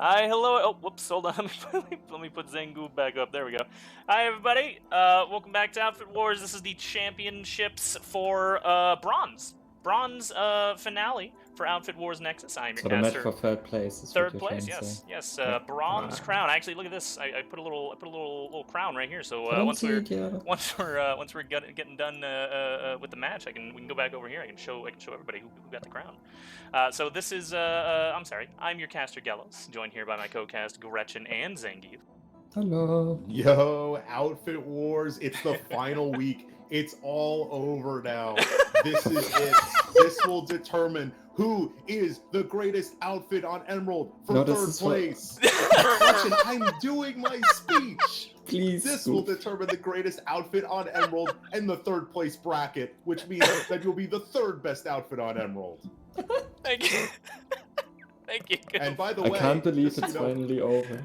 Hi, hello. Oh, whoops, hold on. Let me put Zangief back up. There we go. Hi, everybody. Welcome back to Outfit Wars. This is the championships for bronze. Bronze finale for Outfit Wars Nexus. I am your So the match caster. for third place is what Third you're place, trying to say. yes. Yeah. Bronze crown. Actually, look at this. I put a little crown right here. So Couldn't once see we're it yet. once we're getting done with the match, we can go back over here. I can show everybody who got the crown. So this is I'm sorry. I'm your caster Gelos, joined here by my co-cast Gretchen and Zangief. Hello. Yo, Outfit Wars, it's the final week. It's all over now. This is it. This will determine who is the greatest outfit on Emerald for No, this third is place. Gretchen, I'm doing my speech. Please. This will determine the greatest outfit on Emerald and the third place bracket, which means that you'll be the third best outfit on Emerald. Thank you. Thank you. And by the I way, can't believe just it's so you know, finally over.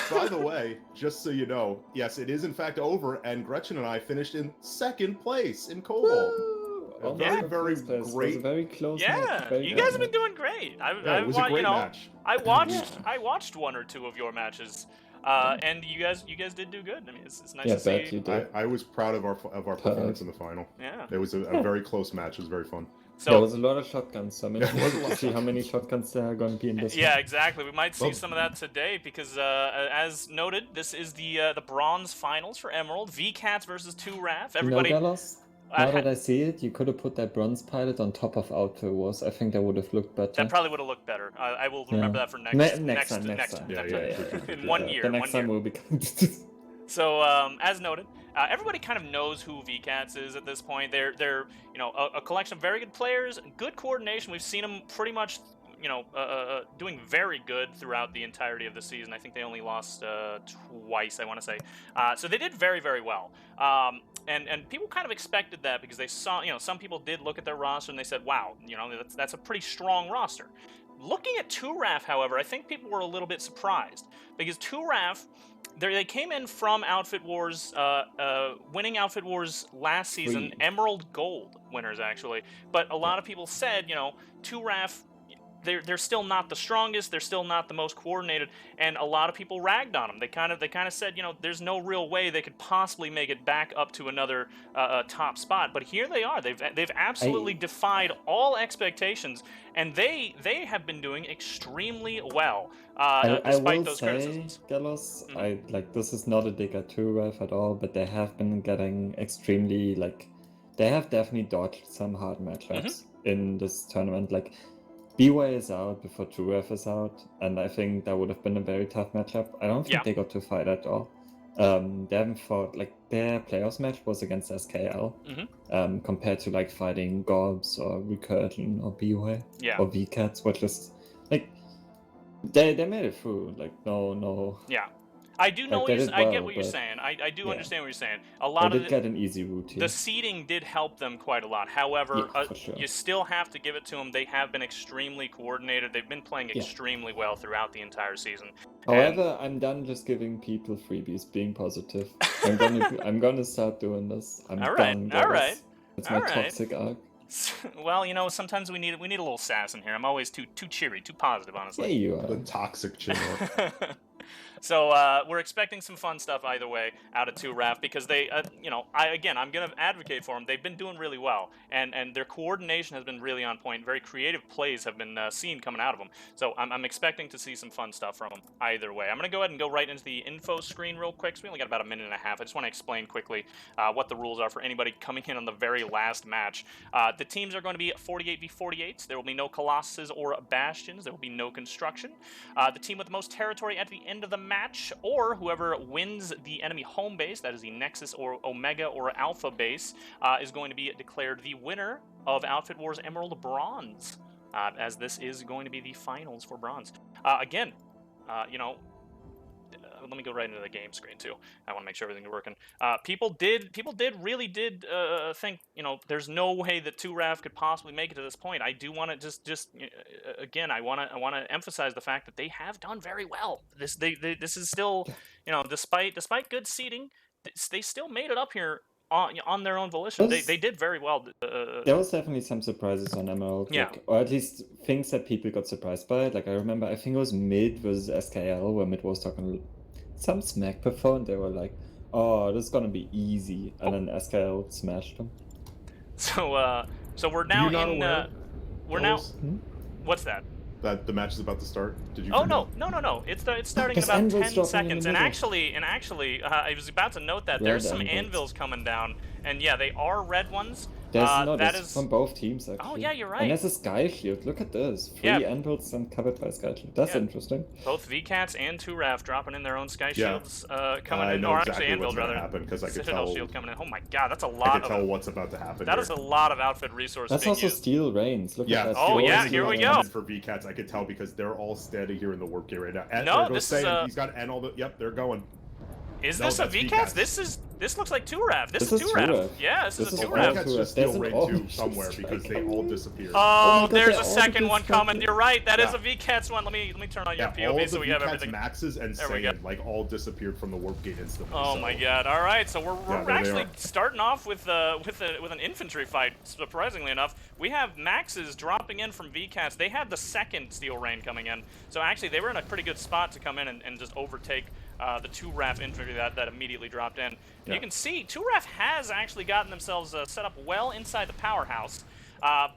by the way, just so you know, yes, it is in fact over, and Gretchen and I finished in second place in Cobalt. Woo! Very It was great. a very close Yeah, match. Very you good guys have been match. doing great. It was a great match. I watched one or two of your matches, and you guys did do good. I mean, it's nice Yeah, to see. bet you did. I was proud of our performance in the final. Yeah. It was a very close match. It was very fun. So There was a lot of shotguns, so I'm Yeah, it was a lot interested to of see how many shotguns there are going to be in this yeah, one. exactly. We might see Well- some of that today because, as noted, this is the bronze finals for Emerald. VKTZ versus 2RAF. Everybody. You know, Gelos, now that I see it, you could have put that bronze pilot on top of Outfit Wars. I think that would have looked better. That probably would have looked better. I will remember that for next time. in 1 year. The next time will be. So, as noted, everybody kind of knows who VKTZ is at this point. They're a collection of very good players, good coordination. We've seen them pretty much, doing very good throughout the entirety of the season. I think they only lost twice, I want to say. So they did very, very well. And people kind of expected that because they saw, some people did look at their roster and they said, wow, that's a pretty strong roster. Looking at 2RAF, however, I think people were a little bit surprised because 2RAF, they came in from Outfit Wars, winning Outfit Wars last season, Emerald Gold winners actually. But a lot of people said, 2RAF, they're still not the strongest, they're still not the most coordinated, and a lot of people ragged on them. They kind of said, there's no real way they could possibly make it back up to another top spot. But here they are. They've absolutely defied all expectations, and they have been doing extremely well despite those criticisms. Gelos, this is not a dig at 2RAF at all, but they have been getting extremely they have definitely dodged some hard matchups in this tournament. BY is out before 2RAF is out, and I think that would have been a very tough matchup. I don't think they got to fight at all. They haven't fought, their playoffs match was against SKL, compared to fighting Gobs or Recursion or BY or VKTZ, which is they made it through. No. Yeah. I do know I get what you're saying. I do understand what you're saying. A lot they did get an easy route here. The seeding did help them quite a lot. However, sure. You still have to give it to them. They have been extremely coordinated. They've been playing extremely well throughout the entire season. However, I'm done just giving people freebies, being positive. I'm gonna start doing this. I'm done. All right. It's my toxic arc. Well, sometimes we need a little sass in here. I'm always too cheery, too positive, honestly. Yeah, you are. The toxic channel. So we're expecting some fun stuff either way out of 2RAF because they, I'm going to advocate for them. They've been doing really well, and their coordination has been really on point. Very creative plays have been seen coming out of them. So I'm expecting to see some fun stuff from them either way. I'm going to go ahead and go right into the info screen real quick. So we only got about a minute and a half. I just want to explain quickly what the rules are for anybody coming in on the very last match. The teams are going to be 48v48s. There will be no Colossuses or Bastions. There will be no construction. The team with the most territory at the end of the match, or whoever wins the enemy home base, that is the Nexus or Omega or Alpha base, is going to be declared the winner of Outfit Wars Emerald Bronze, as this is going to be the finals for Bronze. Let me go right into the game screen too. I want to make sure everything's working. People really did think, there's no way that 2RAF could possibly make it to this point. I do want to again, I want to emphasize the fact that they have done very well. This is still, despite good seeding, they still made it up here on their own volition. Those- They did very well. There was definitely some surprises on Emerald, Yeah. like, or at least things that people got surprised by. Like I remember, I think it was Mid versus SKL, where Mid was talking some smack before, and they were like, "Oh, this is gonna be easy," and then SKL smashed them. So we're now You're not in. aware, We're now. Gelos, What's that? that the match is about to start? Did you? Oh forget? no! It's starting in This about anvil's 10 dropping in seconds. the And middle. actually, I was about to note that Red there's some anvils. anvils coming down, and yeah, they are red ones. There's that this is from both teams actually. yeah, you're right. And there's a Sky Shield. Look at this. 3 Yeah. anvils and covered by Sky Shield. That's Yeah. interesting. both VKats and 2RAF dropping in their own sky Yeah. shields coming I in, know or exactly actually anvils what's gonna rather. happen because I could Citadel tell. shield coming in. Oh my god, that's a I lot could tell of. what's about to happen. That here. is a lot of outfit resources That's being also used. Steel Reigns. Look Yeah. at that. Oh, Steel yeah, Reigns here we is go. on- For VCats, I could tell because they're all steady here in the warp gate right now. And No, there goes this is Saiyan. He's got and all the. Yep, they're going. Is No, this a that's VKats? VKats. This looks like 2RAF. This This is is 2RAF. 2RAF. Yeah, this is This a is 2RAF. VCats all just There's steal an raid orange 2 somewhere because they all disappeared. Oh Oh, my God, there's they're a all second one coming. distracted. You're right. That is Yeah. a VKats one. Let me turn on your Yeah, all POV of so the we have VCats everything. maxes and There we go. Saiyan like all disappeared from the warp gate instantly. Oh so. my god! All right, so we're there they actually are. starting off with an infantry fight. Surprisingly enough, we have Maxes dropping in from VCats. They had the second Steel Rain coming in, so actually they were in a pretty good spot to come in and just overtake the 2RAF infantry that immediately dropped in. Yeah. You can see 2RAF has actually gotten themselves set up well inside the powerhouse,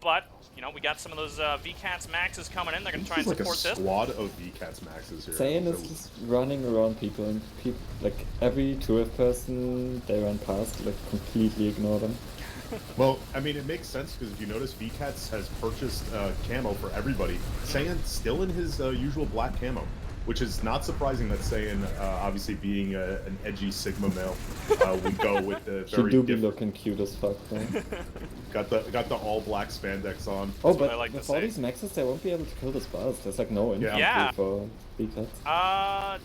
but you know we got some of those VCats Maxes coming in. They're going to try and There's like a support this. squad of VCats maxes here. Saiyan is So- just running around people, and people, like every 2F person they run past, like completely ignore them. Well, I mean, it makes sense because if you notice, VCats has purchased camo for everybody. Saiyan's still in his usual black camo, which is not surprising that Saiyan, obviously being an edgy Sigma male, would go with the She very do be different. looking cute as fuck though. Got the all black spandex on. Oh, what but I like to with all see. these maxes, they won't be able to kill the spars. There's like no infantry Yeah. for VCats.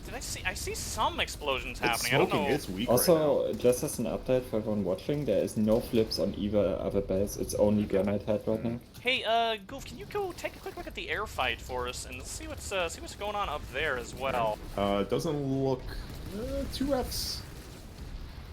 Did I see some explosions It's happening? I don't smoking. know. It's weak right Also, just as an update for everyone watching, there is no flips on either other base. It's only Granite Head right now. Hey, Goof, can you go take a quick look at the air fight for us and see what's going on up there as well? now. It doesn't look. 2Fs.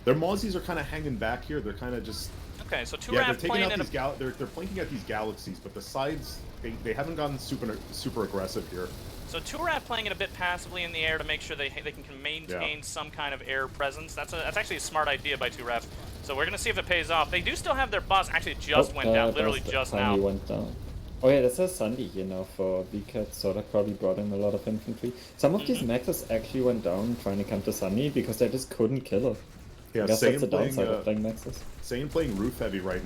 Their Mozzies are kind of hanging back here. They're kind of just. Okay, so 2RAF Yeah, they're taking playing out in a these they're planking at these galaxies, but the sides they haven't gotten super aggressive here. so 2RAF playing it a bit passively in the air to make sure they can maintain some kind of air presence. That's actually a smart idea by 2RAF. So we're gonna see if it pays off. They do still have their bus. Actually, it just went down, literally just now. Finally went down. Oh yeah, there's a Sandy here now for VCAT, so that probably brought in a lot of infantry. Some of these maxes actually went down trying to come to Sandy because they just couldn't kill her. Yeah, I guess that's the Saiyan playing, downside of playing maxes. Saiyan playing roof heavy right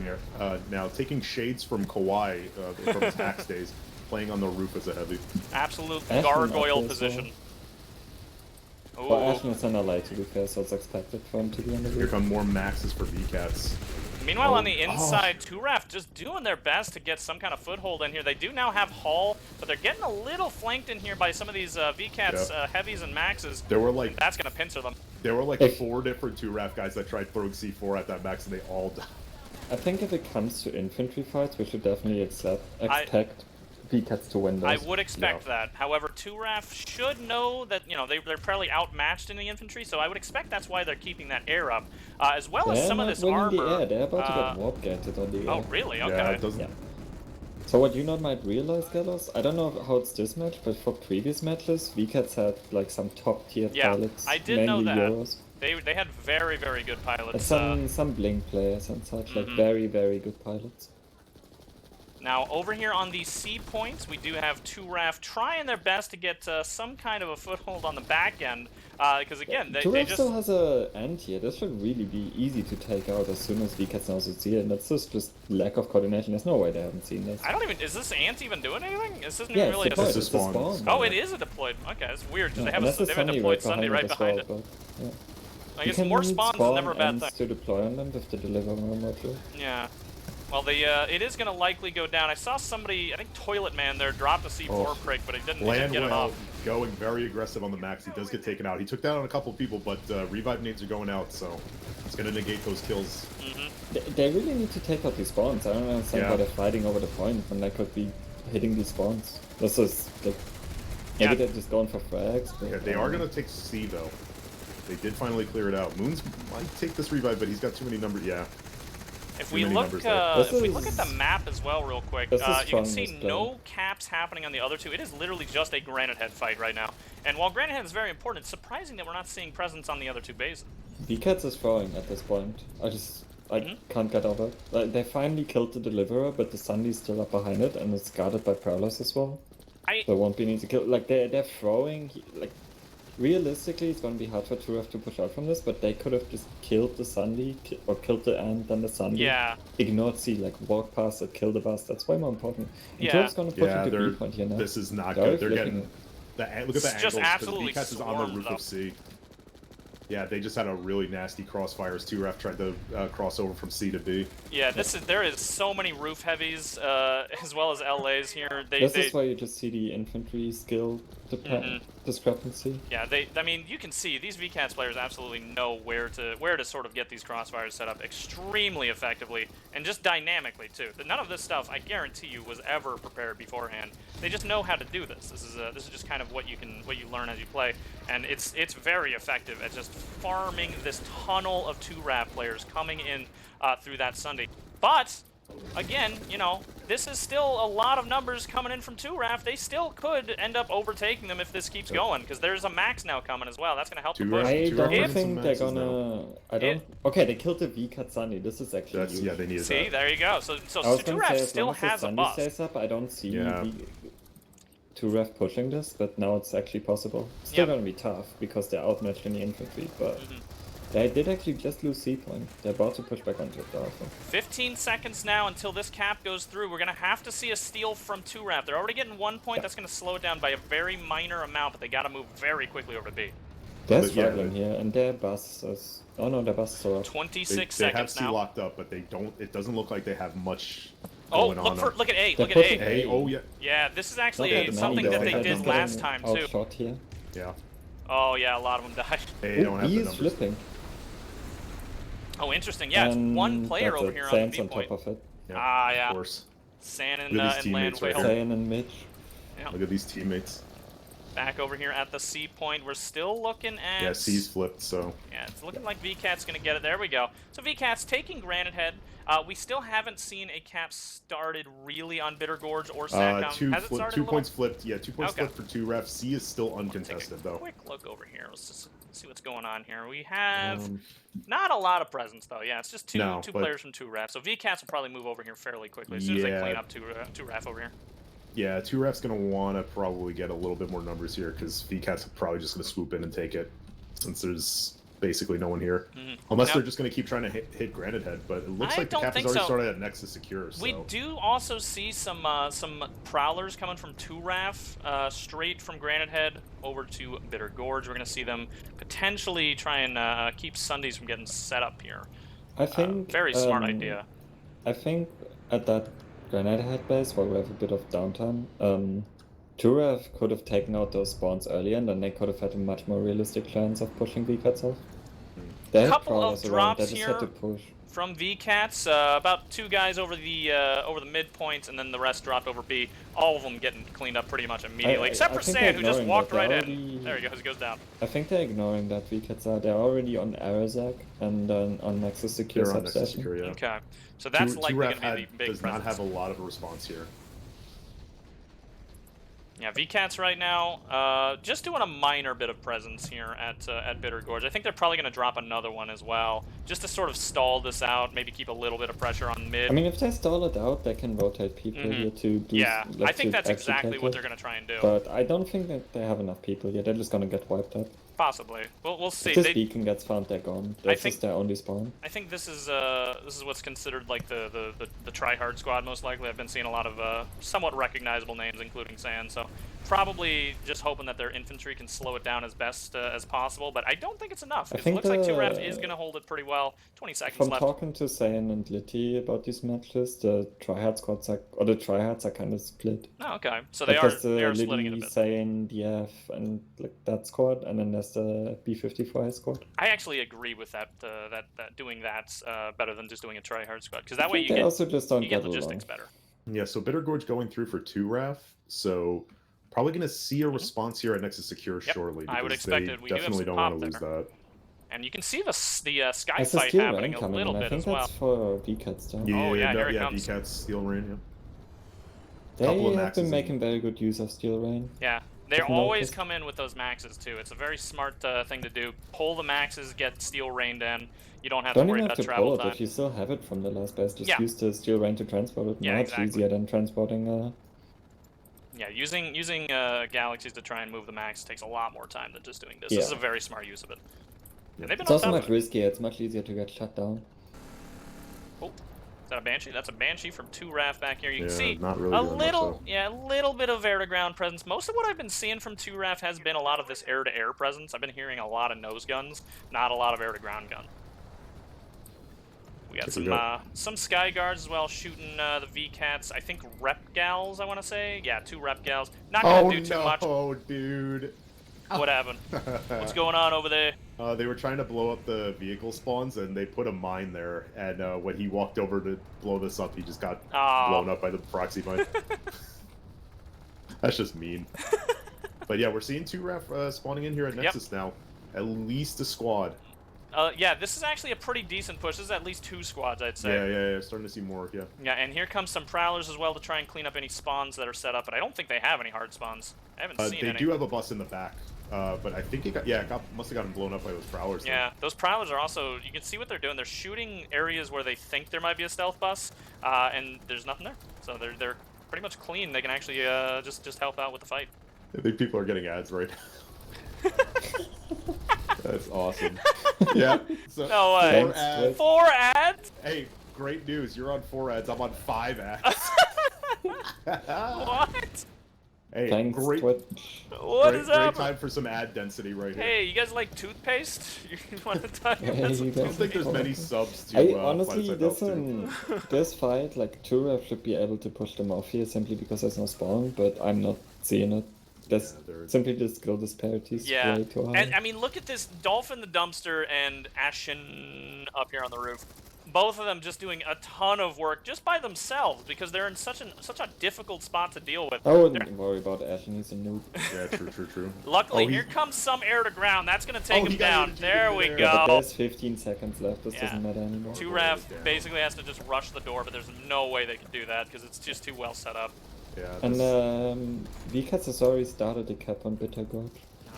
now, taking shades from Kawhi from his Axe days, playing on the roof as a heavy. Absolute Ashman gargoyle up there, so- position. Well, Ooh. Ashman is an ally to be fair, so it's expected for him to be on the Here roof. come more maxes for VCats. Meanwhile, Oh, on the inside, 2RAF just doing their best to get some kind of foothold in here. They do now have Hall, but they're getting a little flanked in here by some of these VCats heavies and maxes. There were And like that's gonna pincer them. four different 2RAF guys that tried throwing C4 at that max, and they all died. I think if it comes to infantry fights, we should definitely expect VCATs to win those. I would expect that. However, 2RAF should know that they're fairly outmatched in the infantry, so I would expect that's why they're keeping that air up, as well as They're some of not this winning armor. the air. They're about to get warp gated on the air. Oh, really? Okay. Yeah, it doesn't. Yeah. So what you not might realize, Gelos, I don't know how it's this match, but for previous matches, VCATs had like some top tier Yeah, pilots, I did know mainly that. Euros. They had very, very good pilots. And some Blink players and such, like very, very good pilots. Now, over here on the C points, we do have 2RAF trying their best to get some kind of a foothold on the back end, because again, they 2F just... still has a end here. This should really be easy to take out as soon as VCATs knows it's here, and that's just lack of coordination. There's no way they haven't seen this. I don't even... Is this ant even doing anything? This isn't Yeah, even really it's deployed. It's a It's a spawn. spawn. Oh, it is a deployed. Okay, that's weird, because Yeah, they have and a, that's they have a Sunny deployed right Sunday right as behind it. well, but, yeah. I You guess can more need spawns is spawn never a bad ends thing. to deploy on them with the deliver module. Yeah. Well, it is going to likely go down. I saw somebody, I think Toilet Man there, dropped a C4 Oh. prick, but he didn't get it Landwell off. going very aggressive on the max. He does get taken out. He took down a couple people, but revive nades are going out, so it's going to negate those kills. They really need to take out these spawns. I don't understand Yeah. why they're fighting over the point when they could be hitting these spawns. This is like maybe Yeah. they're just going for frags. But Yeah, they are going to take C though. They did finally clear it out. Moons might take this revive, but he's got too many numbers. Yeah. If Too we many look, numbers there. if we look at the map as well, real quick, This is you can strong see display. no caps happening on the other two. It is literally just a Granite Head fight right now. And while Granite Head is very important, it's surprising that we're not seeing presence on the other two bases. VKTZ is throwing at this point. I can't get over it. Like, they finally killed the Deliverer, but the Sunny's still up behind it, and it's guarded by Prowlers as well. So it won't be an easy kill. Like, they're throwing, like, realistically, it's gonna be hard for 2F to push out from this, but they could have just killed the Sunny, or killed the Ant, then the Sunny. Yeah. Ignored C, like, walk past it, kill the bus. That's way more important. And Yeah. 2F's gonna push into B point here now. This is not They're good. They're flipping getting... look at the It's angles, just because absolutely VKTZ is on the roof swarmed, of C. Yeah, they just had a really nasty crossfires. 2Ref tried to cross over from C to B. Yeah, there is so many roof heavies, as well as LAs here. This is why you just see the infantry skill discrepancy. Yeah, I mean, you can see these VKTZ players absolutely know where to sort of get these crossfires set up extremely effectively and just dynamically too. None of this stuff, I guarantee you, was ever prepared beforehand. They just know how to do this. This is just kind of what you learn as you play, and it's very effective at just farming this tunnel of 2RAF players coming in through that Sunday. But again, you know, this is still a lot of numbers coming in from 2RAF. They still could end up overtaking them if this keeps going, because there's a max now coming as well. That's going to help the push. I don't If- think they're gonna... Okay, they killed the VKTZ Sunny. This is actually huge. Yeah, they needed See, that. there you go. So I was gonna 2RAF say, as still long as the has a Sunny bust. stays up, I don't see Yeah. 2RAF pushing this, but now it's actually possible. Still Yep. gonna be tough, because they're outmatched in the infantry, but... They did actually just lose C point. They're about to push back onto it, though, I think. 15 seconds now until this cap goes through. We're going to have to see a steal from 2RAF. They're already getting 1 point. That's going to slow it down by a very minor amount, but they got to move very quickly over to B. They're But yeah, struggling here, and their bus is... Oh no, their bus is still up. 26 They have seconds C now. locked up, but they don't. It doesn't look like they have much Oh, going on. look at A. They're Look at pushing A. A. Oh yeah. Yeah, this is Not actually that something many, that though. they They're did just last getting time, too. outshot here. Yeah. Oh, yeah, a lot of them died. A don't have B the is numbers. flipping. Oh, interesting. Yeah, it's one And player that's over it. here on the Sands B on point. top of it. Yeah, Ah, yeah. Of course. San and, Look at these and teammates right Land here. Zayn and Mitch. Yeah. Look at these teammates. Back over here at the C point. We're still looking at... Yeah, C's flipped, so... Yeah, it's looking like VKT's going to get it. There we go. So VKT's taking Granite Head. We still haven't seen a cap started really on Bitter Gorge or Satcom. Has it started two a points flipped. Yeah, 2 points Okay. flipped for 2RAF. C is still Take uncontested, a though. quick look over here. Let's just see what's going on here. We have Um, not a lot of presence, though. Yeah, it's just two No, but- players from 2RAF. So VKT's will probably move over here fairly quickly as soon as they Yeah. clean up 2RAF over here. Yeah, 2RAF's going to want to probably get a little bit more numbers here, because VCAT's probably just going to swoop in and take it, since there's basically no one here. Unless Now- they're just going to keep trying to hit Granite Head, but it looks I like the don't cap has think already so. started at Nexus Secure, so... We do also see some Prowlers coming from 2RAF, straight from Granite Head over to Bitter Gorge. We're going to see them potentially try and keep Sundays from getting set up here. I think... Very smart idea. I think at that Granite Head base, where we have a bit of downtime, Turav could have taken out those spawns earlier, and then they could have had a much more realistic chance of pushing VCATs off. They had Couple of Prowlers around, they drops just had to here. push. From VCATs, about 2 guys over the midpoint, and then the rest dropped over B. All of them getting cleaned up pretty much immediately, except I for think San, they're who just ignoring walked that. right They're in. already- There he goes, he goes down. I think they're ignoring that VCATs are. They're already on Arazak and on Nexus Secure They're on Nexus substation. Secure, yeah. Okay, so that's likely going 2RAF to be the big does not presence. have a lot of a response here. Yeah, VCATs right now, just doing a minor bit of presence here at Bitter Gorge. I think they're probably going to drop another one as well, just to sort of stall this out, maybe keep a little bit of pressure on mid. I mean, if they stall it out, they can rotate people here to do... Yeah, I like, think to that's actually exactly take what it. they're going to try and do. But I don't think that they have enough people yet. They're just gonna get wiped out. Possibly. We'll see. If this beacon gets found, they're gone. That's think- just their only spawn. I think this is what's considered like the try-hard squad most likely. I've been seeing a lot of somewhat recognizable names, including Sand. So probably just hoping that their infantry can slow it down as best as possible. But I don't think it's enough. I It think looks like the- 2RAF is going to hold it pretty well. 20 seconds From left. talking to Zayn and Litty about these matches, the tryhard squads are, or the tryhards are kind of split. Oh, okay. So Like, there's they the are splitting it a Liddy, bit. Zayn, DF, and like that squad, and then there's the B54 squad. I actually agree with that. That doing that's better than just doing a try-hard squad, because that I way think you they get also just don't you get get logistics along. better. Yeah, so Bitter Gorge going through for 2RAF, so probably going to see a response here at Nexus Secure Yep, shortly. I would because expect they it. We do have definitely some don't want pop to lose there. that. And you can see the sky There's a fight steel happening rain a coming little in. bit I think as well. that's for VCATs though. Oh, yeah, no, here it comes. VCAT's Steel Rain, yeah. They Couple of have maxes been making very good use of steel rain. Yeah, they I've always noticed. come in with those maxes too. It's a very smart thing to do. Pull the maxes, get steel rained in. You don't have to Don't worry even about have to travel pull it time. if you still have it from the last base. Just Yeah. use the steel rain to transport it. Yeah, Much exactly. easier than transporting. Yeah, using galaxies to try and move the max takes a lot more time than just doing this. Yeah. This is a very smart use of it. And they've been It's on also top much of it. riskier. It's much easier to get shut down. Oh, is that a Banshee? That's a Banshee from 2RAF back here. You can Yeah, see not really a doing much, little, though. a little bit of air-to-ground presence. Most of what I've been seeing from 2RAF has been a lot of this air-to-air presence. I've been hearing a lot of nose guns, not a lot of air-to-ground gun. We got some Sky Guards as well, shooting the VCATs. I think Rep Gals, I want to say. Yeah, 2 Rep Gals. Not gonna do too much. Oh, dude. What happened? What's going on over there? They were trying to blow up the vehicle spawns, and they put a mine there. And when he walked over to blow this up, he just got blown up by the proxy mine. That's just mean. But yeah, we're seeing 2RAF spawning in here at Nexus now. At least a squad. Yeah, this is actually a pretty decent push. This is at least 2 squads, I'd say. Yeah, starting to see more, yeah. Yeah, and here comes some Prowlers as well to try and clean up any spawns that are set up, but I don't think they have any hard spawns. I haven't seen any. They do have a bus in the back, but I think it must have gotten blown up by those Prowlers. Yeah, those Prowlers are also, you can see what they're doing. They're shooting areas where they think there might be a stealth bus, and there's nothing there. So they're pretty much clean. They can actually just help out with the fight. I think people are getting ads right now. That's awesome. Yeah. So No way. 4 ads. 4 ads? Hey, great news. You're on 4 ads. I'm on 5 ads. What? Hey, Thanks, great. Twitch. What is Great up? time for some ad density right here. Hey, you guys like toothpaste? You want to talk Hey, about some you I don't guys- think there's many subs to. I honestly, Planet this Side this fight, like 2RAF should be able to push them off here simply because there's no spawn, but I'm not seeing it. There's simply the skill disparities Yeah, way too high. and I mean, look at this Dolphin the Dumpster and Ashen up here on the roof. Both of them just doing a ton of work just by themselves because they're in such a difficult spot to deal with. I wouldn't worry about Ashen, he's a noob. Yeah, true. Luckily, Oh, here comes some air to ground. That's going to take him he got down. air to There we there. Yeah, but go. there's 15 seconds left, this Yeah. doesn't matter anymore. 2RAF basically has to just rush the door, but there's no way they can do that because it's just too well set up. Yeah. And this- VCATs has already started a cap on Bitter Gorge.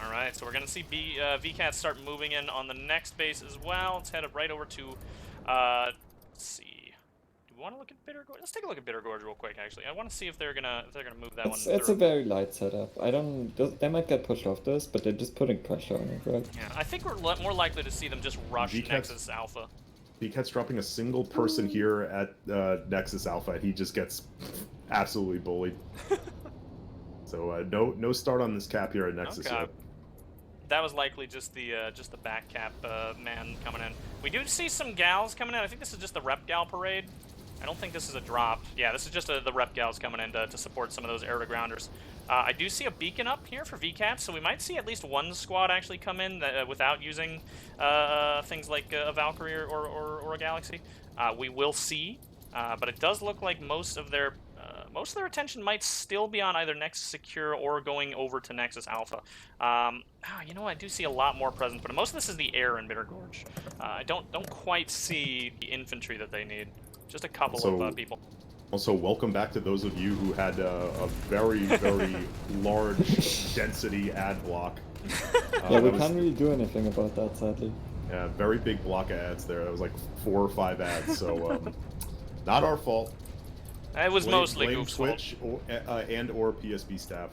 All right, so we're going to see VCATs start moving in on the next base as well. Let's head up right over to, let's see. Do we want to look at Bitter Gorge? Let's take a look at Bitter Gorge real quick, actually. I want to see if they're gonna move that one. It's a very light setup. They might get pushed off this, but they're just putting pressure on it, right? Yeah, I think we're more likely to see them just rush VCATs Nexus Alpha. VCAT's dropping a single person here at Nexus Alpha, and he just gets absolutely bullied. So no start on this cap here at Nexus Okay. yet. That was likely just the back cap man coming in. We do see some gals coming in. I think this is just the Rep Gal parade. I don't think this is a drop. Yeah, this is just the Rep Gals coming in to support some of those air-to-grounders. I do see a beacon up here for VCAT, so we might see at least one squad actually come in without using things like a Valkyrie or a Galaxy. We will see, but it does look like most of their attention might still be on either Nexus Secure or going over to Nexus Alpha. You know, I do see a lot more presence, but most of this is the air in Bitter Gorge. I don't quite see the infantry that they need. Just a couple of people. Also, welcome back to those of you who had a very, very large density ad block. Yeah, we can't really do anything about that, sadly. Yeah, very big block of ads there. That was like 4 or 5 ads, so not our fault. It was mostly blame Goof's fault. Twitch or PSB staff.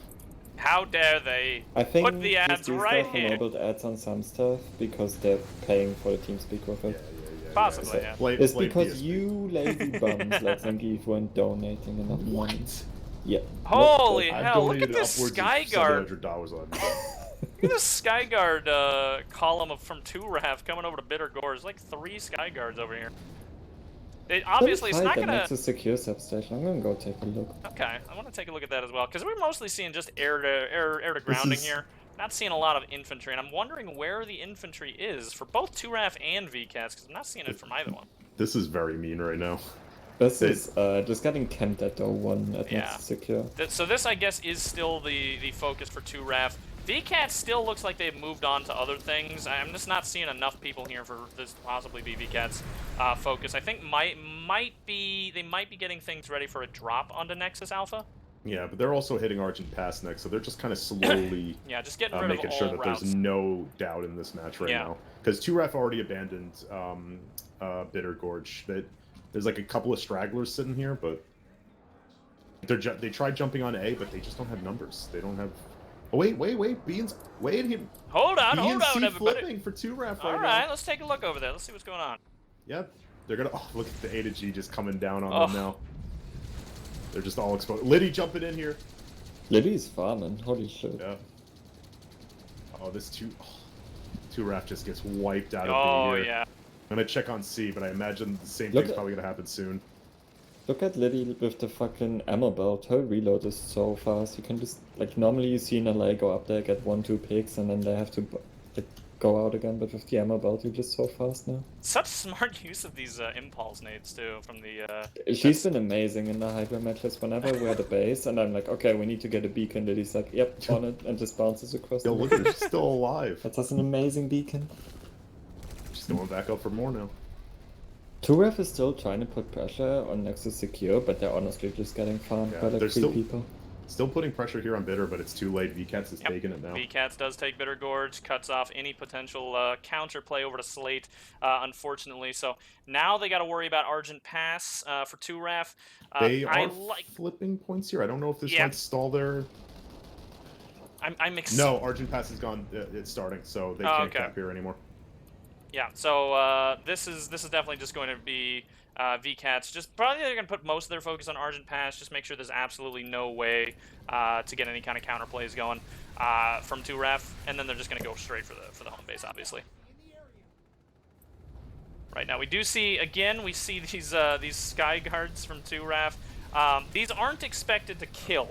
How dare they I think put the ads PSB right staff here? enabled ads on some stuff because they're paying for the TeamSpeak with it. Possibly, yeah. It's because you lazy bums like Zangief weren't donating enough money. Yeah. Holy I've hell, look at donated this upwards of Skyguard. $700 on Look at this Skyguard column from 2RAF coming over to Bitter Gorge. There's like 3 Skyguards over here. Obviously, it's not gonna... It's a secure substation. I'm gonna go take a look. Okay, I want to take a look at that as well, because we're mostly seeing just air to grounding here. Not seeing a lot of infantry, and I'm wondering where the infantry is for both 2RAF and VCATs, because I'm not seeing it from either one. This is very mean right now. This is just getting camped at 01 at Nexus Secure. So this, I guess, is still the focus for 2RAF. VCAT still looks like they've moved on to other things. I'm just not seeing enough people here for this to possibly be VCAT's focus. I think they might be getting things ready for a drop onto Nexus Alpha. Yeah, but they're also hitting Argent Pass next, so they're just kind of slowly yeah, just getting rid making of all sure that routes. there's no doubt in this match right now. Because 2Ref already abandoned Bitter Gorge. That there's like a couple of stragglers sitting here, but they tried jumping on A, but they just don't have numbers. They don't have. Oh wait! Beans, wait him. Hold on, everybody. flipping for 2Ref right all now. right, let's take a look over there. Let's see what's going on. Yep, they're gonna. Oh, look at the A to G just coming down on them now. They're just all exposed. Liddy jumping in here. Liddy's farming. Holy shit. Yeah. Oh, this 2Ref just gets wiped out of Oh, the yeah. I'm gonna check on C, but I imagine the same thing's probably gonna happen soon. Look at Liddy with the fucking ammo belt. Her reload is so fast. You can just, like, normally you see in LA go up there, get 1-2 picks, and then they have to like, go out again, but with the ammo belt, you're just so fast now. Such smart use of these impulse nades, too, from the... She's been amazing in the Hydra matches. Whenever we're at the base, and I'm like, okay, we need to get a beacon, Liddy's like, yep, on it, and just bounces across Yo, the look at her, she's still alive. That's an amazing beacon. She's going back up for more now. 2Ref is still trying to put pressure on Nexus Secure, but they're honestly just getting farmed by like 3 people. Still putting pressure here on Bitter, but it's too late. VCATS is taking it now. VCATS does take Bitter Gorge, cuts off any potential counter play over to Slate, unfortunately. So now they got to worry about Argent Pass for 2Ref. They are flipping points here. I don't know if this might stall their... I'm excited. No, Argent Pass is gone. It's starting, so they can't cap here anymore. Yeah, so this is definitely just going to be VCATS. Just probably they're going to put most of their focus on Argent Pass, just make sure there's absolutely no way to get any kind of counter plays going from 2Ref, and then they're just going to go straight for the home base, obviously. Right now, we do see again. We see these Sky Guards from 2Ref. These aren't expected to kill.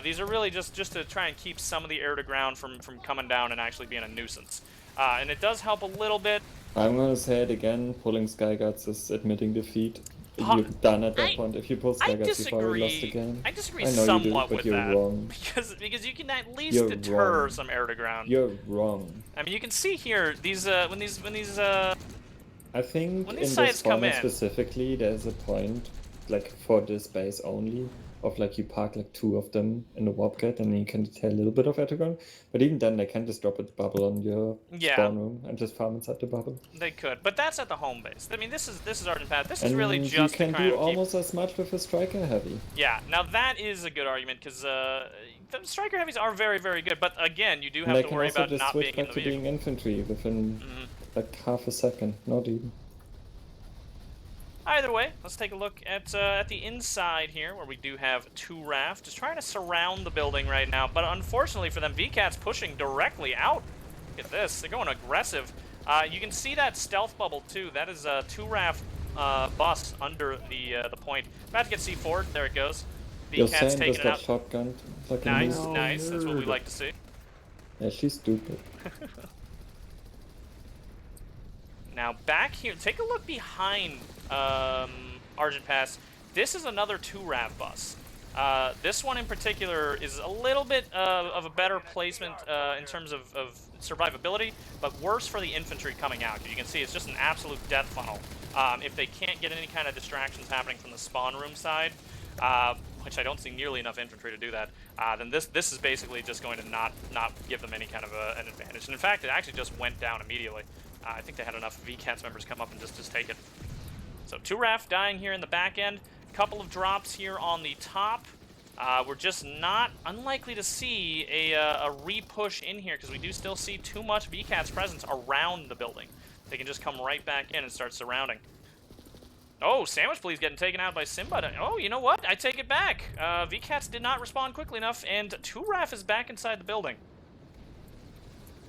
These are really just to try and keep some of the air to ground from coming down and actually being a nuisance. And it does help a little bit. I'm gonna say it again, pulling Skyguards is admitting defeat. You're done at that point. If you pull Skyguards, you've already lost the game. I disagree I know somewhat you do, with but that. you're wrong. Because you can at least deter some air to ground. You're wrong. I mean, you can see here, these when these I think when in these the sites come spawner in, specifically, there's a point, like, for this base only, of, like, you park, like, 2 of them in the warp gate, and then you can detect a little bit of Etagon. But even then, they can just drop a bubble on your spawn room and just farm inside the bubble. They could, but that's at the home base. I mean, this is Argent Path. This and is really just you can do almost as much with a Striker Heavy. Yeah, now that is a good argument, because the Striker Heavies are very, very good, but again, you do have to worry about not being in the vehicle. They can also just switch back to being infantry within, like, half a second, not even. Either way, let's take a look at the inside here, where we do have 2Raf just trying to surround the building right now. But unfortunately for them, VCAT's pushing directly out. Look at this; they're going aggressive. You can see that stealth bubble too. That is a 2Raf bus under the point. About to get C4. There it goes. VCAT's taking it out. Shotgun, like nice, nice. That's what we like to see. Yeah, she's stupid. Now back here, take a look behind Argent Pass. This is another 2Raf bus. This one in particular is a little bit of a better placement in terms of survivability, but worse for the infantry coming out. You can see it's just an absolute death funnel. If they can't get any kind of distractions happening from the spawn room side, which I don't see nearly enough infantry to do that, then this is basically just going to not give them any kind of an advantage. And in fact, it actually just went down immediately. I think they had enough VCATS members come up and just take it. So 2Raf dying here in the back end. Couple of drops here on the top. We're just not unlikely to see a re-push in here, because we do still see too much VCATS presence around the building. They can just come right back in and start surrounding. Oh, Sandwich Please getting taken out by Simba. Oh, you know what? I take it back. VCATS did not respond quickly enough, and 2Raf is back inside the building.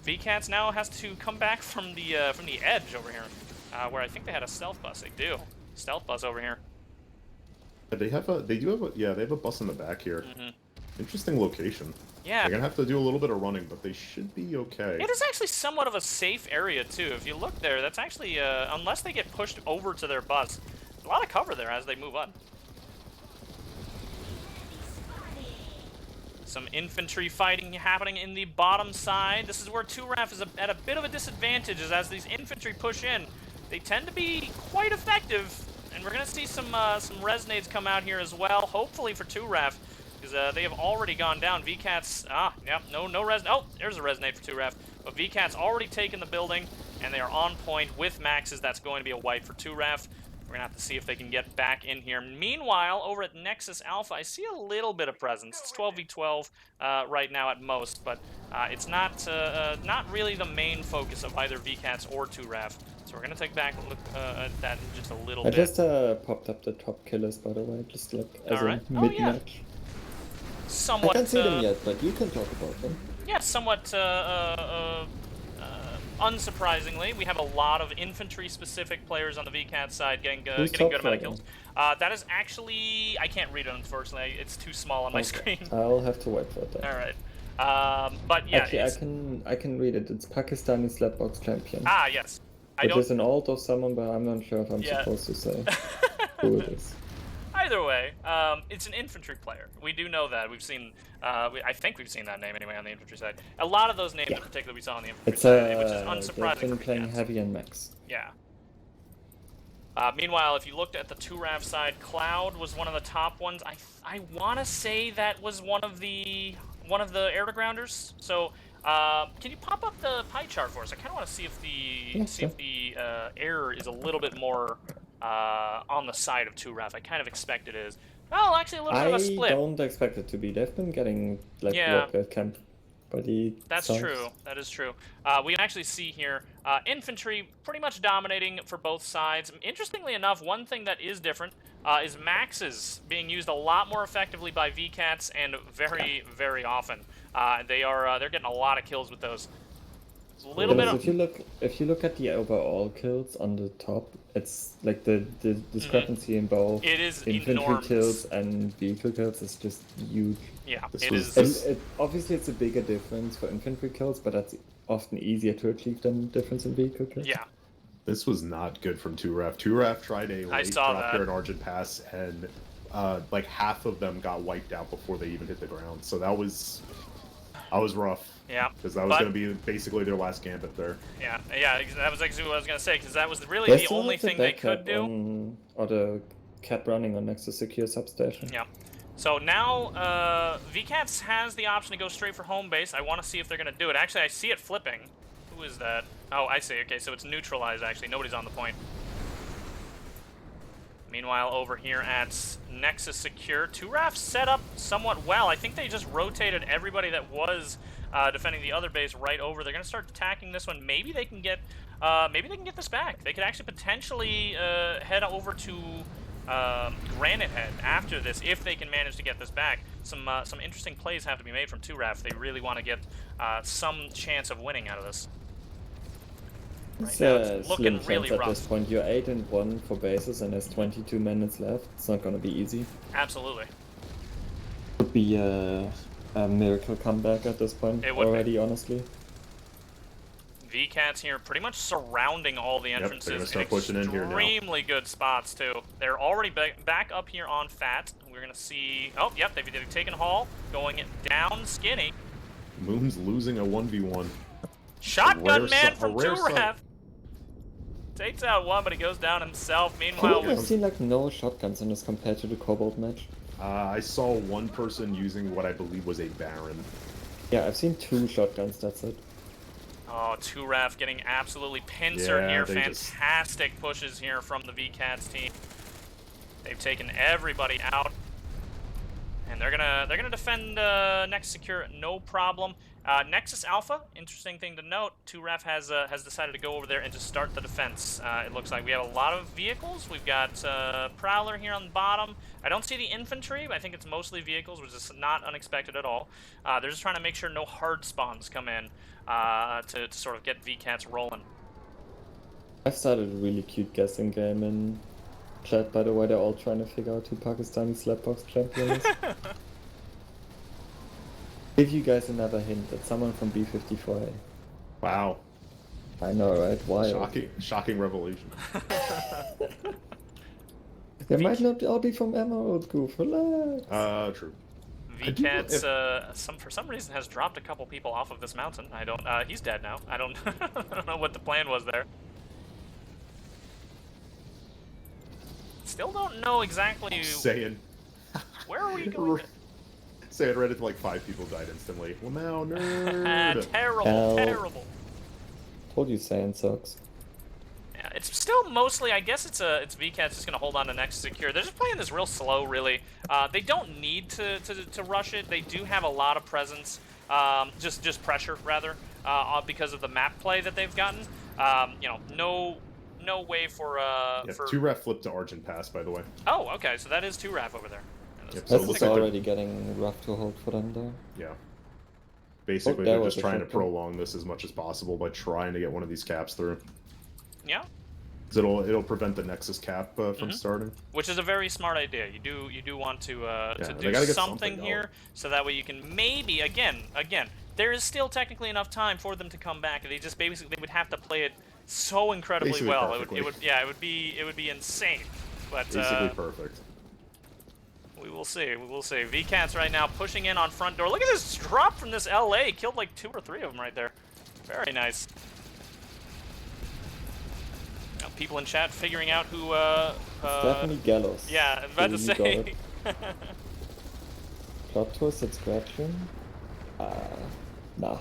VCATS now has to come back from the edge over here, where I think they had a stealth bus. They do. Stealth bus over here. They have a bus in the back here. Interesting location. Yeah. They're gonna have to do a little bit of running, but they should be okay. It is actually somewhat of a safe area too. If you look there, that's actually unless they get pushed over to their bus, a lot of cover there as they move on. Some infantry fighting happening in the bottom side. This is where 2RAF is at a bit of a disadvantage, as these infantry push in. They tend to be quite effective, and we're going to see some resonades come out here as well, hopefully for 2RAF, because they have already gone down. VKTZ, no res. Oh, there's a resonate for 2RAF, but VKTZ already taken the building, and they are on point with maxes. That's going to be a wipe for 2RAF. We're going to have to see if they can get back in here. Meanwhile, over at Nexus Alpha, I see a little bit of presence. It's 12v12 right now at most, but it's not really the main focus of either VKTZ or 2RAF. So we're going to take back a look at that in just a little bit. I just popped up the top killers, by the way, just like as a mid-match. Somewhat, I can't see them yet, but you can talk about them. Yeah, somewhat unsurprisingly, we have a lot of infantry-specific players on the VKTZ side getting good amount of kills. That is actually... I can't read it, unfortunately. It's too small on my screen. I'll have to wait for that. Alright. But yeah... Actually, I can read it. It's Pakistani Slapbox Champion. Ah, yes. It is an alt of someone, but I'm not sure if I'm supposed to say who it is. Either way, it's an infantry player. We do know that. We've seen, I think we've seen that name anyway on the infantry side. A lot of those names in particular we saw on the infantry side, which is unsurprising. They've been playing heavy and max. Yeah. Meanwhile, if you looked at the 2RAF side, Cloud was one of the top ones. I want to say that was one of the air-to-grounders. So, can you pop up the pie chart for us? I kind of want to see if the error is a little bit more on the side of 2RAF. I kind of expect it is. Well, actually, a little bit of a split. I don't expect it to be. They've been getting like blocked at camp. That's true. That is true. We can actually see here infantry pretty much dominating for both sides. Interestingly enough, one thing that is different is maxes being used a lot more effectively by VKTZ, and very often. They're getting a lot of kills with those. A little bit. If you look at the overall kills on the top, it's like the discrepancy in both infantry enormous. kills and vehicle kills is just huge. Yeah, Obviously, it's a bigger difference for infantry kills, but that's often easier to achieve than the difference in vehicle kills. Yeah. This was not good from 2RAF. 2RAF tried a late drop here at Argent Pass, and like half of them got wiped out before they even hit the ground. So that was rough. Yeah. Because that was going to be basically their last gambit there. Yeah, that was actually what I was going to say, because that was really the only thing they could do. Or the cat running on next to secure substation. Yeah. So now, VKTZ has the option to go straight for home base. I want to see if they're going to do it. Actually, I see it flipping. Who is that? Oh, I see. Okay, so it's neutralized, actually. Nobody's on the point. Meanwhile, over here at Nexus Secure, 2RAF set up somewhat well. I think they just rotated everybody that was defending the other base right over. They're going to start attacking this one. Maybe they can get this back. They could actually potentially head over to Granite Head after this, if they can manage to get this back. Some interesting plays have to be made from 2RAF. They really want to get some chance of winning out of this. Right now, it's looking really rough. At this point, you're 8-1 for bases, and there's 22 minutes left. It's not going to be easy. Absolutely. Would be a miracle comeback at this point already, honestly. VKTZ here pretty much surrounding all the entrances. Start pushing in here now. Extremely good spots, too. They're already back up here on Fat. We're going to see... Oh, yep, they've taken Hall, going down Skinny. Moon's losing a 1v1. Shotgun man from 2RAF. Takes out one, but he goes down himself. Meanwhile, I've seen like no shotguns in this compared to the Cobalt match. I saw one person using what I believe was a Baron. Yeah, I've seen 2 shotguns, that's it. Oh, 2RAF getting absolutely pincered here. Fantastic pushes here from the VKTZ team. They've taken everybody out, and they're gonna defend Nexus Secure, no problem. Nexus Alpha, interesting thing to note, 2RAF has decided to go over there and just start the defense. It looks like we have a lot of vehicles. We've got Prowler here on the bottom. I don't see the infantry, but I think it's mostly vehicles, which is not unexpected at all. They're just trying to make sure no hard spawns come in to sort of get VKTZ rolling. I've started a really cute guessing game in chat, by the way. They're all trying to figure out who Pakistani Slapbox Champion is. Give you guys another hint. It's someone from B54A. Wow. I know, right? Why? Shocking revelation. They might not all be from Emerald Goof. Relax. True. VKTZ, for some reason, has dropped a couple people off of this mountain. I don't. He's dead now. I don't, I don't know what the plan was there. Still don't know exactly. Saying. Where are we going? Saying right into like 5 people died instantly. Well, now, nerd. Terrible, terrible. Told you Saiyan sucks. Yeah, it's still mostly, I guess it's VKTZ just gonna hold on to Nexus Secure. They're just playing this real slow, really. They don't need to rush it. They do have a lot of presence, just pressure rather, because of the map play that they've gotten. You know, no way for yeah, 2-Ref flipped to Argent Pass, by the way. Oh, okay, so that is 2-Ref over there. Yep, so That's already getting rough to hold for them there. Yeah. Basically, they're just trying to prolong this as much as possible by trying to get one of these caps through. Yeah. Because it'll prevent the Nexus cap from starting. Which is a very smart idea. You do want to do something here, so that way you can maybe again there is still technically enough time for them to come back. They just basically they would have to play it so incredibly basically well. Perfectly. It would be insane. But basically perfect. We will see. We will see. VKTZ right now pushing in on front door. Look at this drop from this LA. Killed like 2 or 3 of them right there. Very nice. Now people in chat figuring out who. It's definitely Gelos. Yeah, I was about to say. Plot twist, it's Gretchen. Nah.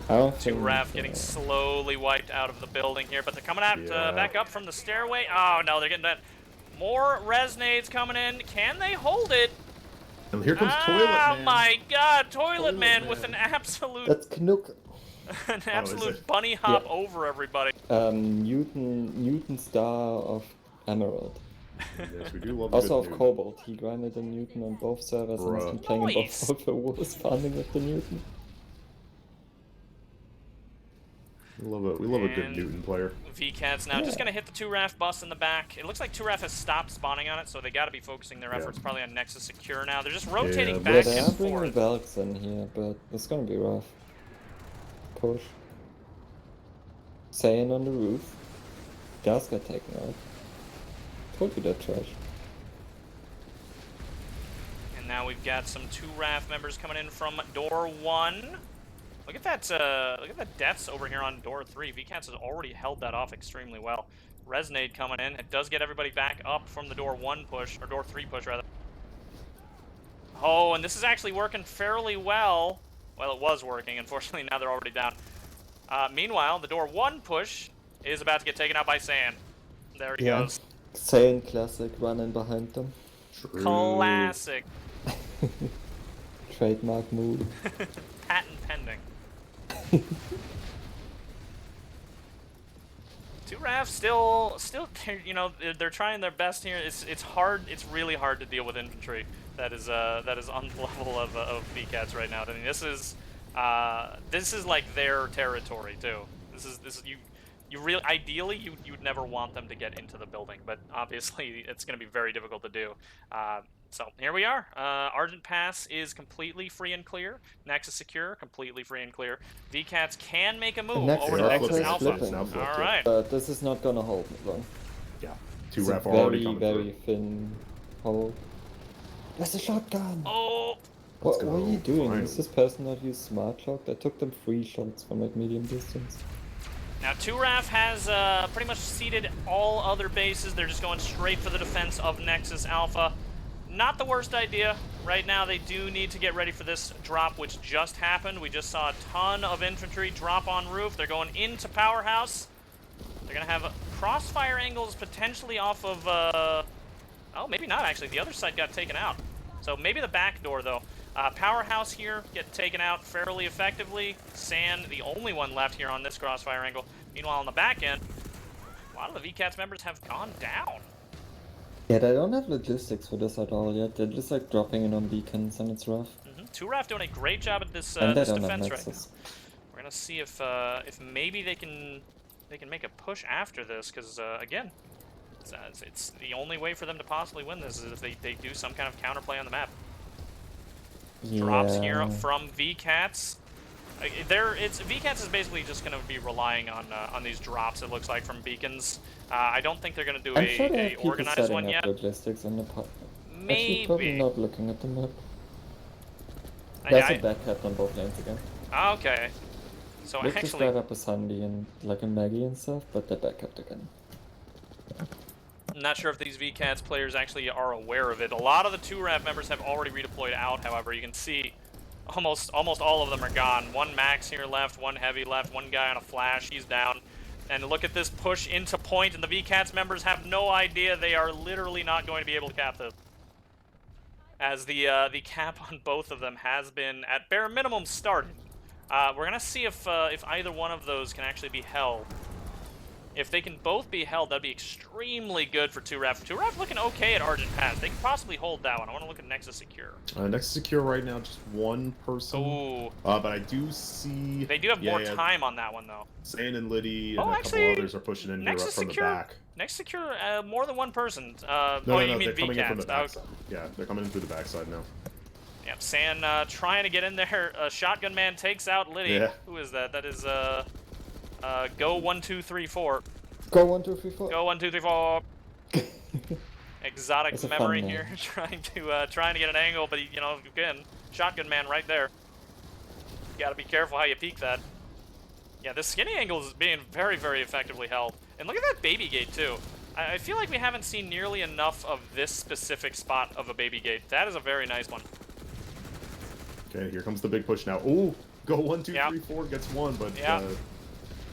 I don't think. 2-Ref getting slowly wiped out of the building here, but they're coming out back up from the stairway. Oh no, they're getting that. More resnades coming in. Can they hold it? And here comes Toilet Man. Oh my God, Toilet Man with an absolute. That's Knook. An absolute bunny hop over everybody. Newton Star of Emerald. Yes, we do love also of Newton. Cobalt. He grinded a Newton on both servers and has been playing in both servers, farming with the Newton. We love a good Newton player. VKTZ now just gonna hit the 2-Raf bus in the back. It looks like 2-Raf has stopped spawning on it, so they gotta be focusing their efforts probably on Nexus Secure now. They're just rotating back they are and bringing forth. Valks in here, but it's gonna be rough. Push. Saiyan on the roof. Gas got taken out. Told you that trash. And now we've got some 2-Raf members coming in from door 1. Look at that! Look at the deaths over here on door 3. VKTZ has already held that off extremely well. Resnade coming in. It does get everybody back up from the door 1 push, or door 3 push rather. Oh, and this is actually working fairly well. Well, it was working. Unfortunately, now they're already down. Meanwhile, the door 1 push is about to get taken out by Saiyan. There he goes. Saiyan classic running behind them. True. Classic. Trademark move. Patent pending. 2-Raf still, you know, they're trying their best here. It's hard. It's really hard to deal with infantry that is on the level of VKTZ right now. I mean, this is like their territory too. This is you really ideally you'd never want them to get into the building, but obviously it's going to be very difficult to do. So here we are. Argent Pass is completely free and clear. Nexus Secure, completely free and clear. VKTZ can make a move over to Nexus Alpha. All right. But this is not gonna hold long. Yeah. 2-Raf already coming very thin hold. There's a shotgun! Oh! What are you doing? Is this person not use Smart Shock? That took them 3 shots from like medium distance. Now 2-Raf has pretty much ceded all other bases. They're just going straight for the defense of Nexus Alpha. Not the worst idea. Right now they do need to get ready for this drop which just happened. We just saw a ton of infantry drop on roof. They're going into Powerhouse. They're going to have crossfire angles potentially off of... oh, maybe not actually. The other side got taken out. So maybe the back door though. Powerhouse here get taken out fairly effectively. Sand, the only one left here on this crossfire angle. Meanwhile on the back end, a lot of the VKTZ members have gone down. Yeah, they don't have logistics for this at all yet. They're just like dropping in on beacons and it's rough. 2-Raf doing a great job at this, and this don't defense have right now. We're gonna see if maybe they can make a push after this, because again, it's the only way for them to possibly win this is if they do some kind of counterplay on the map. Drops here from VKTZ. VKTZ is basically just going to be relying on these drops. It looks like from beacons. I don't think they're going to do a organized one yet. Logistics in the Actually, probably maybe. not looking at the map. There's a back cap on both lanes again. Okay. So Look just actually, right up a Sandy and like a Maggie and stuff, but they're back up again. I'm not sure if these VCats players actually are aware of it. A lot of the 2RAF members have already redeployed out, however. You can see almost all of them are gone. One Max here left, one Heavy left, one guy on a flash, he's down. And look at this push into point, and the VCats members have no idea. They are literally not going to be able to cap this. As the cap on both of them has been, at bare minimum, started. We're going to see if either one of those can actually be held. If they can both be held, that'd be extremely good for 2RAF. 2RAF looking okay at Argent Pass. They can possibly hold that one. I want to look at Nexus Secure. Nexus Secure right now, just one person. Ooh. But I do see... They do have more time on that one, though. Zane and Liddy and actually, a couple others are pushing in here from the back. Nexus Secure, more than one person. No, you mean they're coming in from the VCats. backside. Yeah, they're coming in through the backside now. Yep, San trying to get in there. Shotgun Man takes out Liddy. Yeah. Who is that? That is, Go 1, 2, 3, 4. Go 1, 2, 3, 4. Go 1, 2, 3, 4. Exotic That's a memory fun here, trying to get an angle, but you know, again, Shotgun Man right there. You gotta be careful how you peek that. Yeah, this skinny angle is being very, very effectively held. And look at that baby gate too. I feel like we haven't seen nearly enough of this specific spot of a baby gate. That is a very nice one. Okay, here comes the big push now. Ooh, go 1, 2, Yep. 3, 4 gets one, but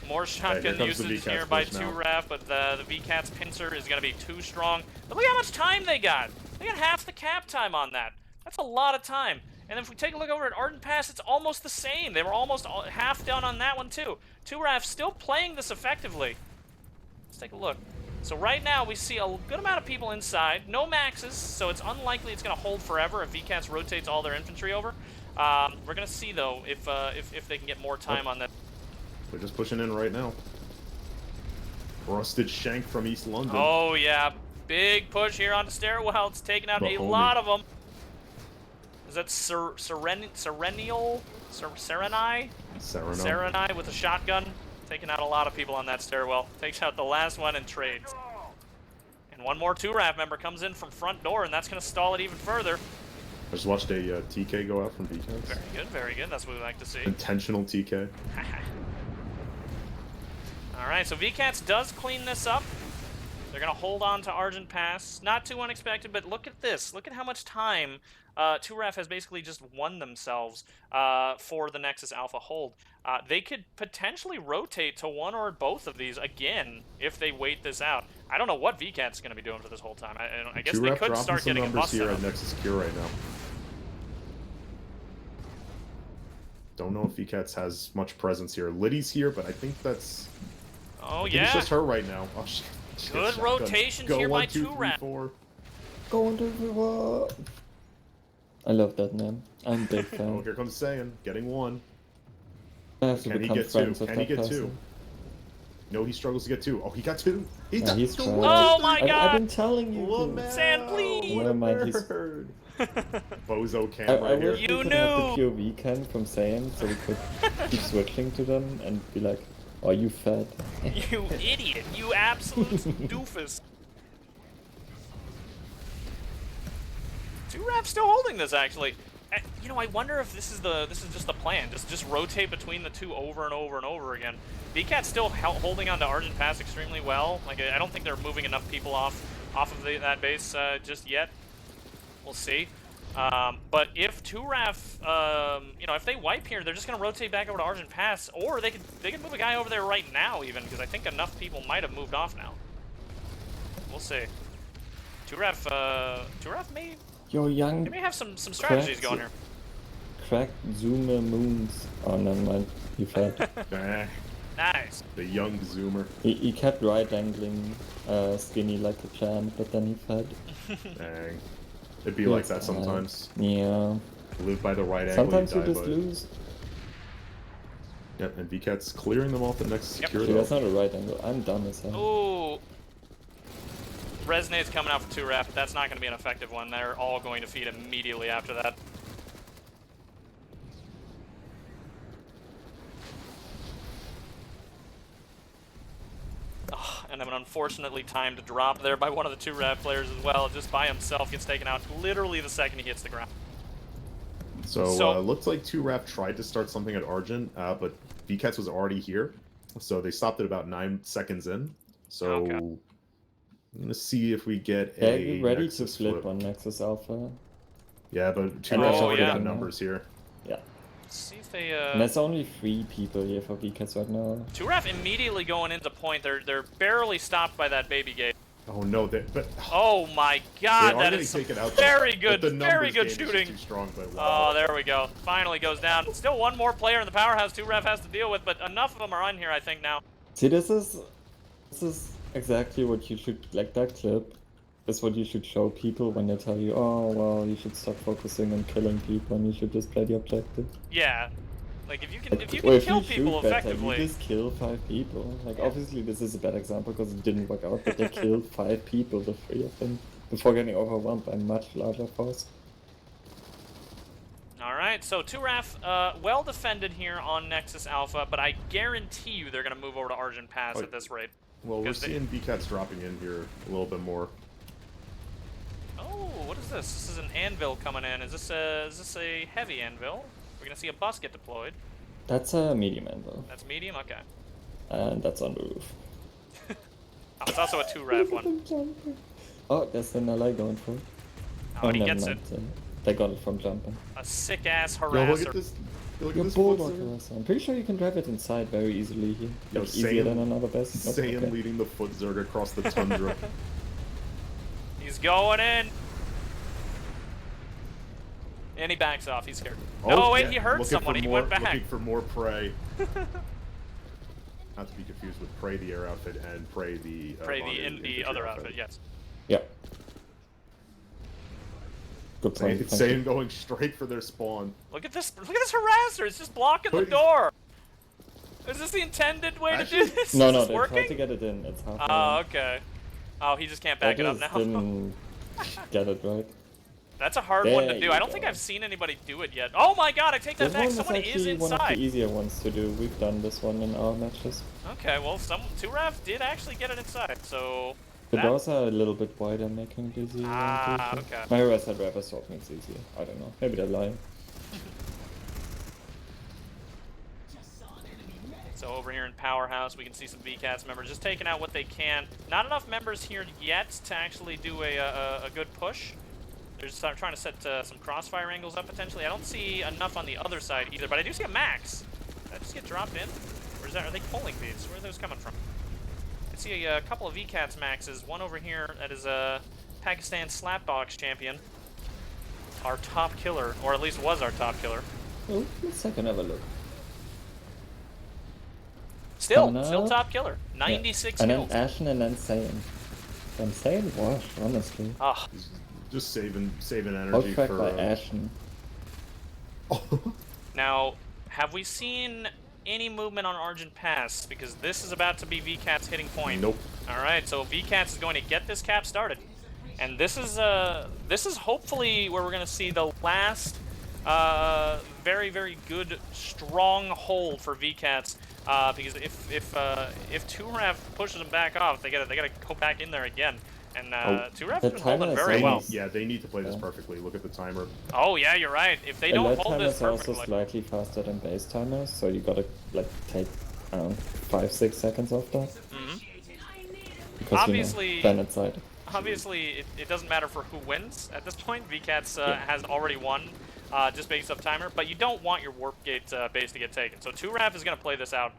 more shotgun usage here by 2RAF, but the VCats pincer is going to be too strong. But look how much time they got. They got half the cap time on that. That's a lot of time. And if we take a look over at Ardent Pass, it's almost the same. They were almost half done on that one too. 2RAF still playing this effectively. Let's take a look. So right now we see a good amount of people inside. No maxes, so it's unlikely it's going to hold forever if VCats rotates all their infantry over. We're going to see though if they can get more time on that. They're just pushing in right now. Rusted Shank from East London. Oh yeah, big push here onto Stairwell. It's taking out a lot of them. Is that Serenai? Serenai with a shotgun. Taking out a lot of people on that Stairwell. Takes out the last one and trades. And one more 2RAF member comes in from front door, and that's going to stall it even further. I just watched a TK go out from VCats. Very good, very good. That's what we like to see. Intentional TK. Alright, so VCats does clean this up. They're going to hold on to Argent Pass. Not too unexpected, but look at this. Look at how much time 2RAF has basically just won themselves for the Nexus Alpha hold. They could potentially rotate to one or both of these again if they wait this out. I don't know what VCat's going to be doing for this whole time. I guess they could start getting a bust here out. at Nexus Secure right now. Don't know if VCats has much presence here. Liddy's here, but I think that's... Oh, I think yeah. it's just her right now. Oh, shit. Good rotations here by 2RAF. Go 1, 2, 3, 4. I love that name. I'm a big fan. Oh, here comes Saiyan, getting one. I have to Can he become get friends two? with Can he that get person. two? No, he struggles to get two. Oh, he got two. He Yeah, got he's two. trying. Oh my god! I've been telling you. Sand, please! Never mind, he's... Bozo Cam I right here. wish we could have the POV cam from Saiyan so we could keep switching to them and be like, oh, you fat. You idiot! You absolute doofus! 2RAF still holding this actually. You know, I wonder if this is just the plan. Just rotate between the two over and over and over again. VCat's still holding on to Argent Pass extremely well. Like I don't think they're moving enough people off of that base just yet. We'll see. But if 2RAF, you know, if they wipe here, they're just going to rotate back over to Argent Pass, or they could move a guy over there right now even, because I think enough people might have moved off now. We'll see. 2RAF may... Yo, young... They may have some strategies going here. Cracked zoomer moons. Oh, never mind. You fat. Nice. The young zoomer. He kept right angling skinny like a champ, but then he fed. Dang. It'd be like that sometimes. Yeah. Live by the right angle. Sometimes you just lose. Yep, and VCat's clearing them off the next secure. Dude, that's not a right angle. I'm dumb as hell. Ooh. Resonate's coming out for 2RAF, but that's not going to be an effective one. They're all going to feed immediately after that. Oh, And then an unfortunately timed drop there by one of the 2RAV players as well. Just by himself gets taken out literally the second he hits the ground. So looks like 2RAF tried to start something at Argent, but VKTZ was already here. So they stopped at about 9 seconds in. So Okay. I'm gonna see if we get Yeah, a get ready Nexus to flip flip. on Nexus Alpha. Yeah, but 2RAF's Oh, already yeah. got numbers here. Yeah. Let's see if they And there's only 3 people here for VKTZ right now. 2RAF immediately going into point. They're barely stopped by that baby gate. Oh no, but Oh my god, that is some very good shooting. Too strong, but wow. Oh, there we go. Finally goes down. Still one more player in the powerhouse 2RAF has to deal with, but enough of them are on here, I think, now. See, this is exactly what you should, like that clip is what you should show people when they tell you, oh, well, you should stop focusing on killing people and you should just play the objective. Yeah. Like, if you can, Like, if you or can if kill you people shoot better, effectively. you just kill 5 people. Like, obviously this is a bad example because it didn't work out, but they killed 5 people, the 3 of them, before getting overwhelmed by a much larger force. Alright, so 2RAF, well defended here on Nexus Alpha, but I guarantee you they're going to move over to Argent Pass at this rate. Well, we're 'Cause they- seeing VKTZ dropping in here a little bit more. Oh, what is this? This is an anvil coming in. Is this a heavy anvil? We're going to see a bus get deployed. That's a medium anvil, That's medium? Okay. and that's on the roof. Oh, it's also a 2RAF one. Oh, there's an ally going for it. Oh, and he never gets it. mind, they got it from jumping. A sick-ass Yo, look at harasser. this. Look Your at this bulldog foot harasser. I'm pretty sure you can drive it inside very easily here. Yo, Like, easier than another best. Saiyan Okay. leading the foot zerg across the tundra. He's going in. And he backs off. He's scared. Oh, No, wait, yeah, he hurt looking someone. for He more- went back. Looking for more prey. Not to be confused with Prey the air outfit and Prey the Prey Von the in the other outfit, yes. Yeah. Good point. It's thank you. Saiyan going straight for their spawn. Look at this harasser. It's just blocking the Wait. door. Is this the intended way to do Actually- this? No, Is no, this they tried to working? get it in. It's half. Oh, okay. Oh, he just can't back it up now. Didn't get it right. That's a hard one to There do. you I don't think go. I've seen anybody do it yet. Oh my god, I take that This back. one is Someone is actually one of the inside. easier ones to do. We've done this one in our matches. Okay, well, 2RAF did actually get it inside, so... The that- doors are a little bit wider, making it easier. Ah, okay. My hero said Rapper Sword makes it easier. I don't know. Maybe they're lying. So over here in Powerhouse, we can see some VKTZ members just taking out what they can. Not enough members here yet to actually do a good push. They're just trying to set some crossfire angles up potentially. I don't see enough on the other side either, but I do see a max. Did that just get dropped in? Or is that, are they pulling these? Where are those coming from? I see a couple of VKTZ maxes. One over here that is a Pakistan slapbox champion. Our top killer, or at least was our top killer. Oh, let's take another look. Still No. top killer. 96 And kills. then Ashen and then Saiyan. I'm saying wash, honestly. Ah, Just saving energy Outtracked for. by Ashen. now, have we seen any movement on Argent Pass? Because this is about to be VKT's hitting point. Nope. All right, so VKT is going to get this cap started, and this is hopefully where we're going to see the last very, very good strong hold for VKT. Because if 2RAF pushes them back off, they gotta go back in there again. And 2RAF The has been holding timer is very well. almost- Yeah, they need to play this perfectly. Look at the timer. Oh yeah, you're right. If they don't Alert hold timer this is also perfectly, slightly faster than base timers, so you gotta like take, I don't know, 5-6 seconds off that. Because Obviously- you know, Planet side. obviously it doesn't matter for who wins at this point. VKT has already won. Just based off timer, but you don't want your warp gate base to get taken. So 2RAF is gonna play this out.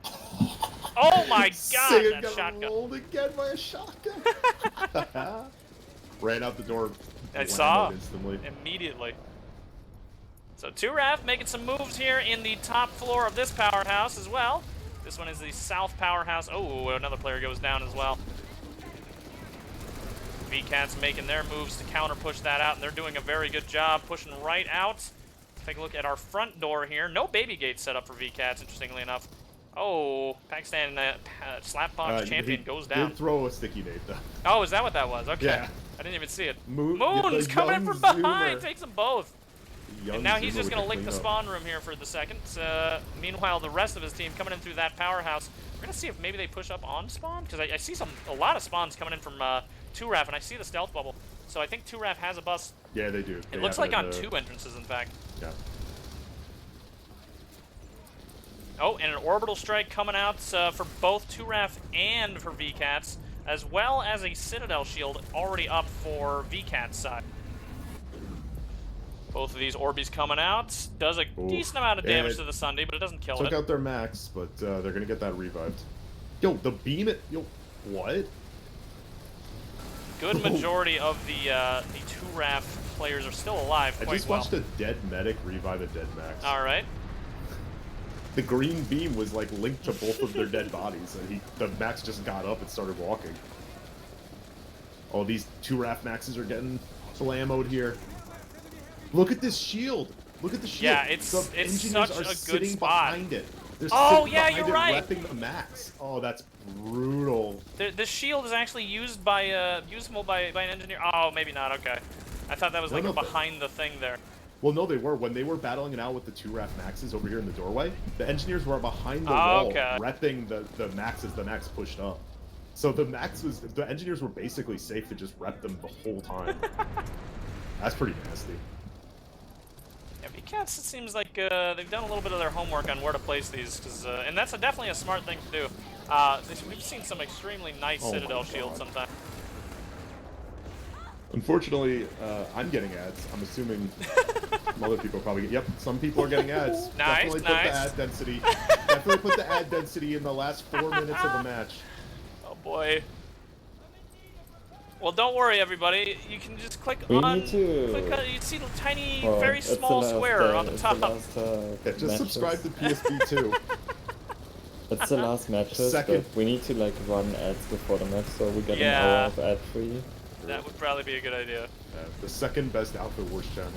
Oh my god, Saiyan that got shotgun! rolled again by a shotgun. Ran out the door. I whammoed saw instantly. immediately. So 2RAF making some moves here in the top floor of this powerhouse as well. This one is the south powerhouse. Oh, another player goes down as well. VKT's making their moves to counter push that out, and they're doing a very good job pushing right out. Take a look at our front door here. No baby gate set up for VKT's, interestingly enough. Oh, Pakistan slapbox champion he goes down. Did throw a sticky nade though. Oh, is that what that was? Okay. Yeah. I didn't even see it. Moon's Moon's coming in from behind. Takes them both. Young And now Zuma he's just with going to lick the cleanup. spawn room here for the second. Meanwhile, the rest of his team coming in through that powerhouse. We're going to see if maybe they push up on spawn, because I see a lot of spawns coming in from 2RAF, and I see the stealth bubble. So I think 2RAF has a bus. Yeah, they do. It looks like on 2 entrances, in fact. Yeah. Oh, and an orbital strike coming out for both 2RAF and for VKATZ, as well as a Citadel shield already up for VKAT's side. Both of these Orbeez coming out. Does a decent amount of damage to the Sunday, but it doesn't kill it. Took out their max, but they're going to get that revived. Yo, the beam it... Yo, what? Good majority of the 2RAF players are still alive quite well. I just watched a dead medic revive a dead max. All right. The green beam was like linked to both of their dead bodies, and the max just got up and started walking. Oh, these 2RAF maxes are getting blammoed here. Look at this shield. Look at the shield. Yeah, it's such a good spot. Behind it. They're oh sitting yeah, behind you're it, right. repping the max. Oh, that's brutal. The shield is actually used by usable by an engineer. Oh, maybe not. Okay, I thought that was like behind the thing there. Well, no, they were. When they were battling it out with the 2RAF maxes over here in the doorway, the engineers were behind the wall, repping the max as the max pushed up. So the engineers were basically safe to just rep them the whole time. That's pretty nasty. Yeah, VKATZ, it seems like they've done a little bit of their homework on where to place these, and that's definitely a smart thing to do. We've seen some extremely nice Citadel shields sometimes. Unfortunately, I'm getting ads. I'm assuming some other people probably get... Yep, some people are getting ads. Nice, Definitely put the ad density. Definitely put the ad density in the last 4 minutes of the match. Oh boy. Well, don't worry, everybody. You can just click you see the tiny, very small square on the top. Yeah, just subscribe to PSP too. It's the last matches, but we need to like run ads before the match, so we get an hour of ad free. That would probably be a good idea. The second best outfit wars channel.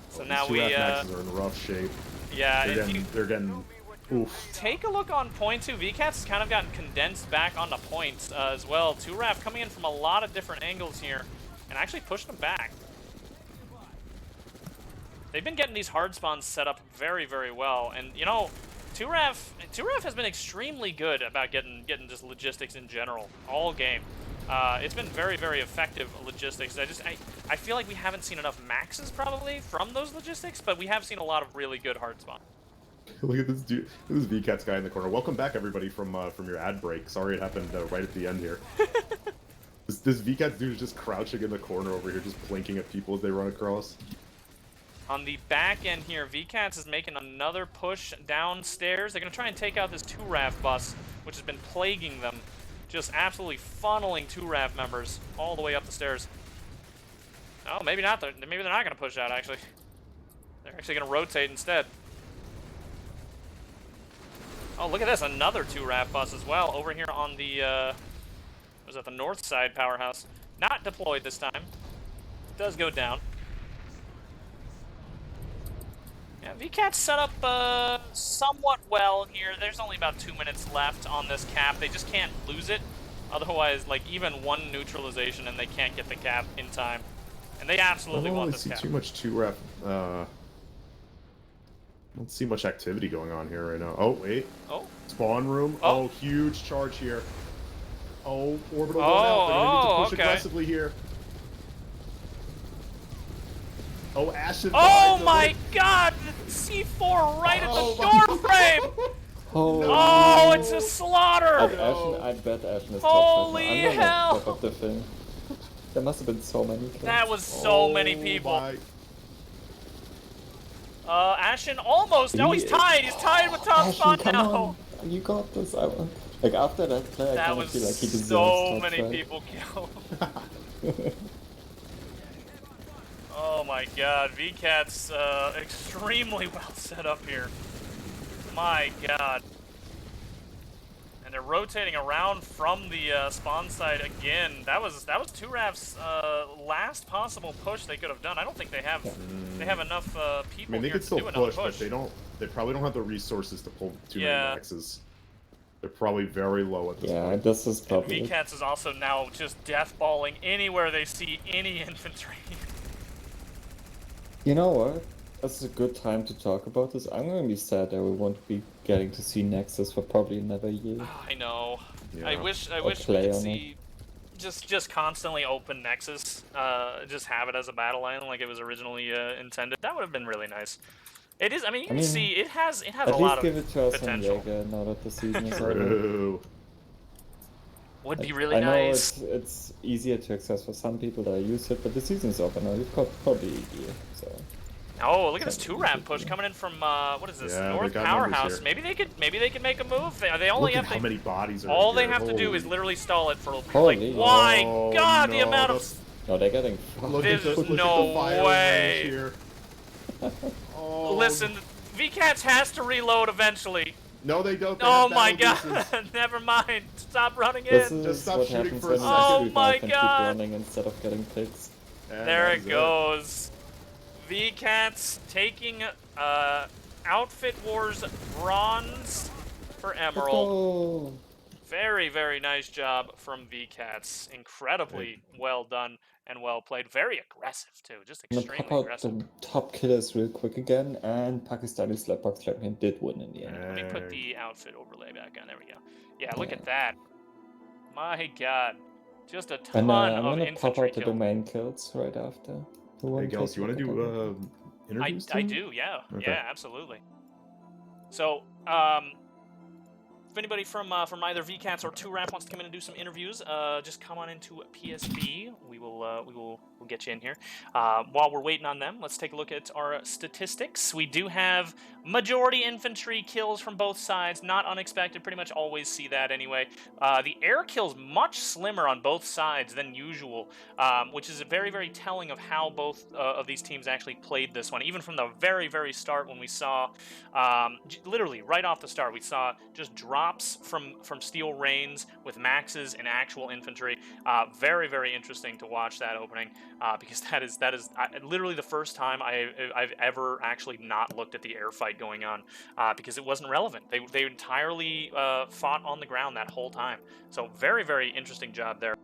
So now we maxes are in rough shape. Yeah, they're getting oof. Take a look on point too. VKATZ has kind of gotten condensed back onto points as well. 2RAF coming in from a lot of different angles here and actually pushing them back. They've been getting these hard spawns set up very, very well, and you know, 2RAF has been extremely good about getting just logistics in general all game. It's been very, very effective logistics. I feel like we haven't seen enough maxes probably from those logistics, but we have seen a lot of really good hard spawns. Look at this dude, this VKATZ guy in the corner. Welcome back, everybody, from your ad break. Sorry it happened right at the end here. this VKATZ dude is just crouching in the corner over here, just blinking at people as they run across. On the back end here, VKATZ is making another push downstairs. They're going to try and take out this 2RAF bus, which has been plaguing them. Just absolutely funneling 2RAF members all the way up the stairs. Oh, maybe not. Maybe they're not going to push out, actually. They're actually going to rotate instead. Oh, look at this. Another 2RAF bus as well over here on the, was that the north side powerhouse. Not deployed this time. It does go down. Yeah, VKATZ set up somewhat well here. There's only about 2 minutes left on this cap. They just can't lose it. Otherwise, like, even one neutralization and they can't get the cap in time. And they absolutely want this cap. I don't really see too much 2RAF. I don't see much activity going on here right now. Oh, wait. Oh. Spawn room. Oh, huge charge here. Oh, orbital going out. They're going to need to push aggressively here. Oh, Ashen. Oh my god! The C4 right at the door frame! Oh, it's a slaughter! I bet Ashen is holy hell! Top of the thing. There must have been so many kills. That was so many people. Ashen almost. No, he's tied. He's tied with top spot now. On. You got this. Like after that play, I kind of feel like he deserves so many people killed. Oh my god, VKATZ extremely well set up here. My god. And they're rotating around from the spawn side again. That was 2RAF's last possible push they could have done. I don't think they have enough people. I mean, they here could still to do push, but they probably don't have the resources to pull too many maxes. They're probably very low at this point. Yeah, this is probably. VKATZ is also now just deathballing anywhere they see any infantry. You know what? This is a good time to talk about this. I'm gonna be sad that we won't be getting to see Nexus for probably another year. I know. Yeah. I wish Or we play could on it. see just constantly open Nexus. Just have it as a battle line like it was originally intended. That would have been really nice. It is. I mean, you can see it has a At lot least of give it to us on potential. Jaeger now that the season is over. True. Would be Like, really I know nice. it's easier to access for some people that use it, but the season is over now. You've got probably a year, so. Oh, look at this Something 2-ramp to push do. coming in from what is this? Yeah, they North got numbers Powerhouse. here. Maybe they could make a move. They only Look at have how many bodies are all in they here. have to do is Holy- literally stall it for Holy. like my Oh, god the no, amount of that's- No, they're getting Look There's at the no firing way. range here. Oh, Listen, VKTZ has to reload eventually. No, they don't. They Oh have my battle god! boosters. Never mind. Stop running This in. is stop what shooting happens for a when you second. Oh revive my and keep God. running instead of getting picks. And There that it is goes. VKTZ taking Outfit Wars bronze for Emerald. Oh, Very, very nice job from VKTZ. Incredibly well done and well played. Very aggressive too. Just I'm gonna extremely pop out aggressive. the top killers real quick again, and Pakistani Slapbox Champion did win in the end. Let me put Hey. the outfit overlay back on. There we go. Yeah, look at that. My god. Just a ton And I'm of gonna pop infantry out the kills. domain kills right after. Who Hey, won Gelos, you want to Facebook do account? interviews? I too? do, yeah. Okay. Yeah, absolutely. So, if anybody from either VKTZ or 2-Ramp wants to come in and do some interviews, just come on into PSB. We'll get you in here. While we're waiting on them, let's take a look at our statistics. We do have majority infantry kills from both sides. Not unexpected. Pretty much always see that anyway. The air kills much slimmer on both sides than usual, which is very, very telling of how both of these teams actually played this one. Even from the very, very start, when we saw, literally right off the start, we saw just drops from steel rains with maxes and actual infantry. Very, very interesting to watch that opening, because that is literally the first time I've ever actually not looked at the air fight going on, because it wasn't relevant. They entirely fought on the ground that whole time. So very, very interesting job there.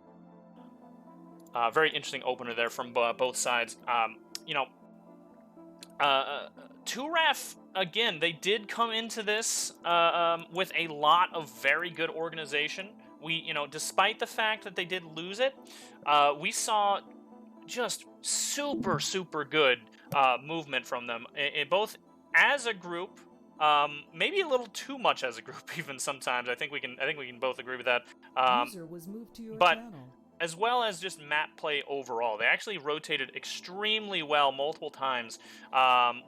Very interesting opener there from both sides. You know, 2RAF, again, they did come into this with a lot of very good organization. Despite the fact that they did lose it, we saw just super, super good movement from them, both as a group, maybe a little too much as a group even sometimes. I think we can both agree with that. User was moved to your but channel. as well as just map play overall. They actually rotated extremely well multiple times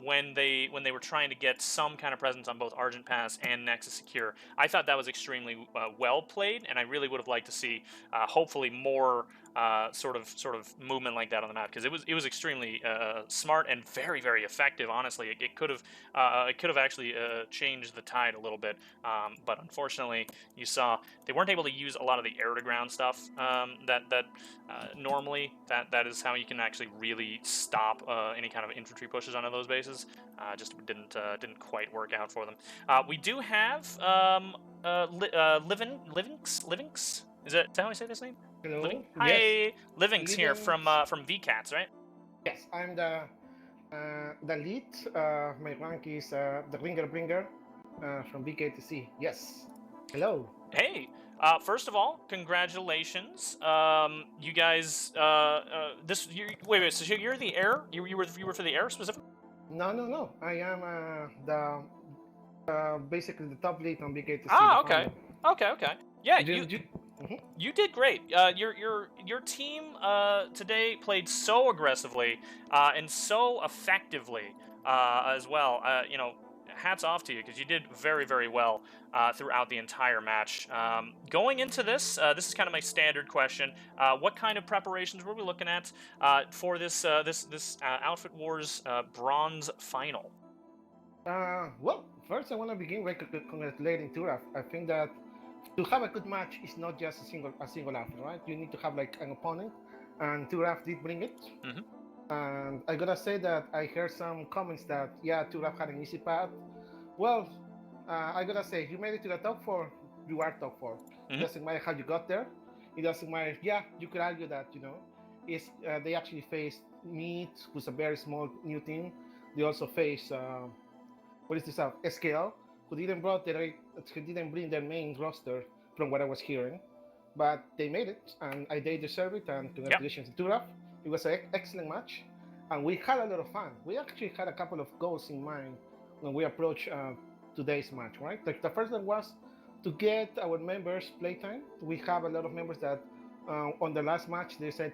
when they were trying to get some kind of presence on both Argent Pass and Nexus Secure. I thought that was extremely well played, and I really would have liked to see hopefully more sort of movement like that on the map, because it was extremely smart and very, very effective. Honestly, it could have actually changed the tide a little bit, but unfortunately, you saw they weren't able to use a lot of the air to ground stuff that normally that is how you can actually really stop any kind of infantry pushes onto those bases. Just didn't quite work out for them. We do have Livings. Is that how I say this name? Hello. Living? Yes. Hi, Livings here from Livings. VKTZ, right? Yes, I'm the lead. My rank is the ringer bringer from VKTZ. Yes. Hello. Hey, first of all, congratulations. You guys, wait. So you're the air? You were for the air specifically? No. I am basically the top lead on VKTZ. Ah, okay. Okay. Yeah, Mhm. you did great. Your team today played so aggressively and so effectively as well. Hats off to you, because you did very, very well throughout the entire match. Going into this, this is kind of my standard question. What kind of preparations were we looking at for this Outfit Wars bronze final? Well, first I want to begin by congratulating Turaf. I think that to have a good match is not just a single outfit, right? You need to have like an opponent, and Turaf did bring it. Mhm. And I gotta say that I heard some comments that Turaf had an easy path. Well, I gotta say, you made it to the top 4, you are top 4. It Mhm. doesn't matter how you got there. It doesn't matter. Yeah, you could argue that is they actually faced Meat, who's a very small new team. They also face what is this? SKL, who didn't bring their main roster from what I was hearing, but they made it, and they deserve it. And congratulations to Turaf. It was an excellent match, and we had a lot of fun. We actually had a couple of goals in mind when we approached today's match. Right, like the first one was to get our members playtime. We have a lot of members that on the last match they said,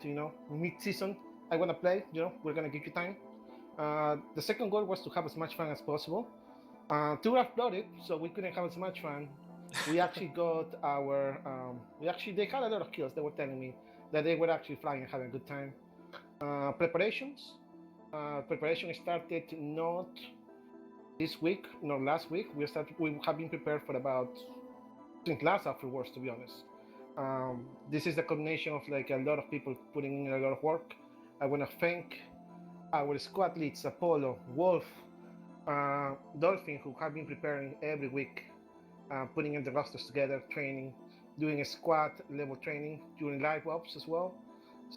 mid-season, I want to play. We're gonna give you time. The second goal was to have as much fun as possible. Two uploaded, so we couldn't have as much fun. We actually got our. They had a lot of kills. They were telling me that they were actually flying and having a good time. Preparations. Preparation started not this week, nor last week. We have been prepared for about since last afterwards, to be honest. This is a combination of like a lot of people putting in a lot of work. I want to thank our squad leads, Apollo, Wolf, Dolphin, who have been preparing every week, putting in the rosters together, training, doing a squad level training during live ops as well.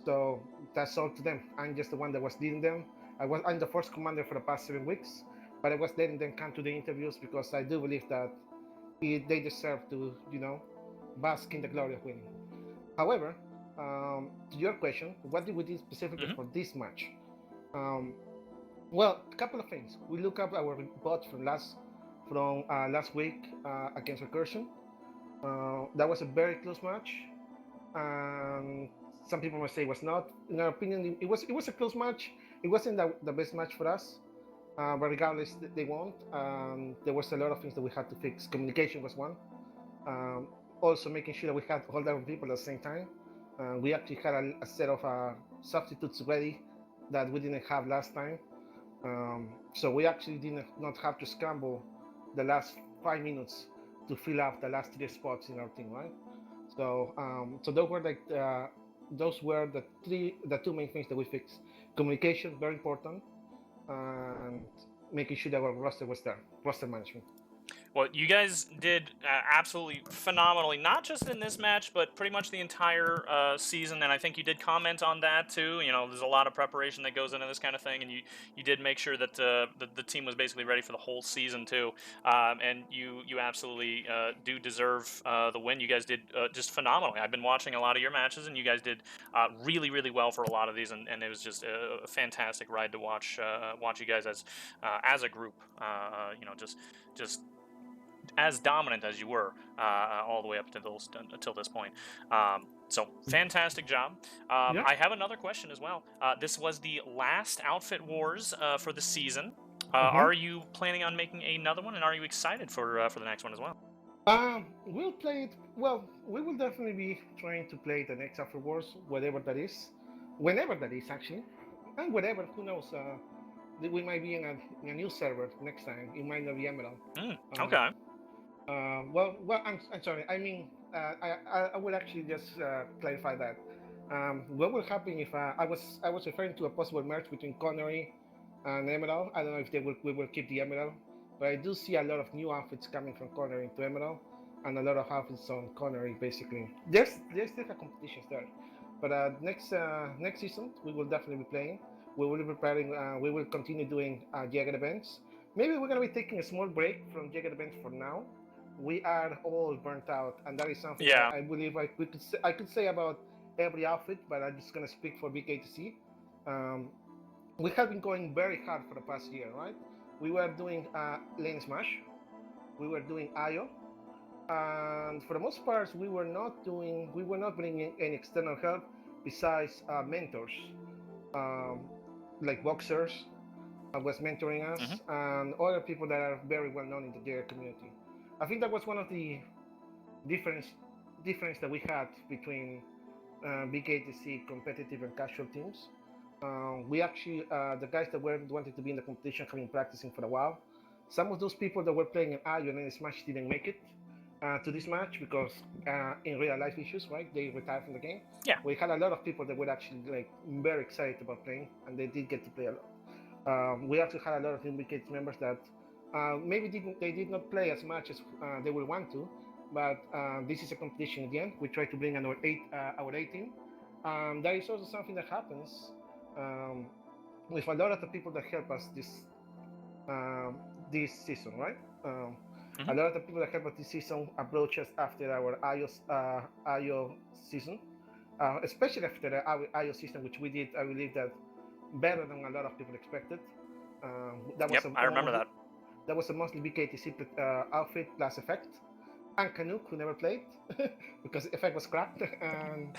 So that's all to them. I'm just the one that was leading them. I'm the first commander for the past 7 weeks, but I was letting them come to the interviews because I do believe that they deserve to, bask in the glory of winning. However, to your question, what did we do specifically for this match? Well, a couple of things. We look up our bot from last week against Recursion. That was a very close match. Some people might say it was not. In our opinion, it was a close match. It wasn't the best match for us, but regardless, they won. There was a lot of things that we had to fix. Communication was one. Also, making sure that we had all our people at the same time. We actually had a set of substitutes ready that we didn't have last time. So we actually did not have to scramble the last 5 minutes to fill up the last 3 spots in our team, right? So those were the 2 main things that we fixed. Communication, very important, and making sure that our roster was there, roster management. Well, you guys did absolutely phenomenally, not just in this match, but pretty much the entire season. And I think you did comment on that too. There's a lot of preparation that goes into this kind of thing, and you did make sure that the team was basically ready for the whole season too. And you absolutely do deserve the win. You guys did just phenomenally. I've been watching a lot of your matches, and you guys did really, really well for a lot of these, and it was just a fantastic ride to watch you guys as a group. Just as dominant as you were all the way up until this point. So fantastic job. Yeah. I have another question as well. This was the last Outfit Wars for the season. Are you planning on making another one, and are you excited for the next one as well? We'll play it. Well, we will definitely be trying to play the next After Wars, whatever that is, whenever that is actually, and whatever. Who knows? We might be in a new server next time. It might not be Emerald. Okay. Well, I'm sorry. I mean, I will actually just clarify that. What will happen if I was referring to a possible merge between Connery and Emerald. I don't know if we will keep the Emerald, but I do see a lot of new outfits coming from Connery into Emerald, and a lot of outfits on Connery basically. There's still a competition there, but next season we will definitely be playing. We will be preparing. We will continue doing Jagged events. Maybe we're gonna be taking a small break from Jagged events for now. We are all burnt out, and that is something that I believe I could say about every outfit, but I'm just gonna speak for VKTZ. We have been going very hard for the past year, right? We were doing Lane Smash, we were doing IO, and for the most part, we were not bringing any external help besides mentors, like boxers was mentoring us, and other people that are very well known in the JR community. I think that was one of the difference that we had between VKTZ competitive and casual teams. We actually, the guys that wanted to be in the competition have been practicing for a while. Some of those people that were playing in Ion and Smash didn't make it to this match because in real life issues, right? They retired from the game. Yeah. We had a lot of people that were actually like very excited about playing, and they did get to play a lot. We also had a lot of new VKTZ members that maybe they did not play as much as they would want to, but this is a competition again. We try to bring our A team, That is also something that happens um, with a lot of the people that help us um, this season, right? A lot of the people that help us this season approach us after our IO season, especially after the IO season, which we did, I believe that better than a lot of people expected. That was Yep, I remember that. That was a mostly VKTC outfit plus effect, and Canuck, who never played because effect was crap, and,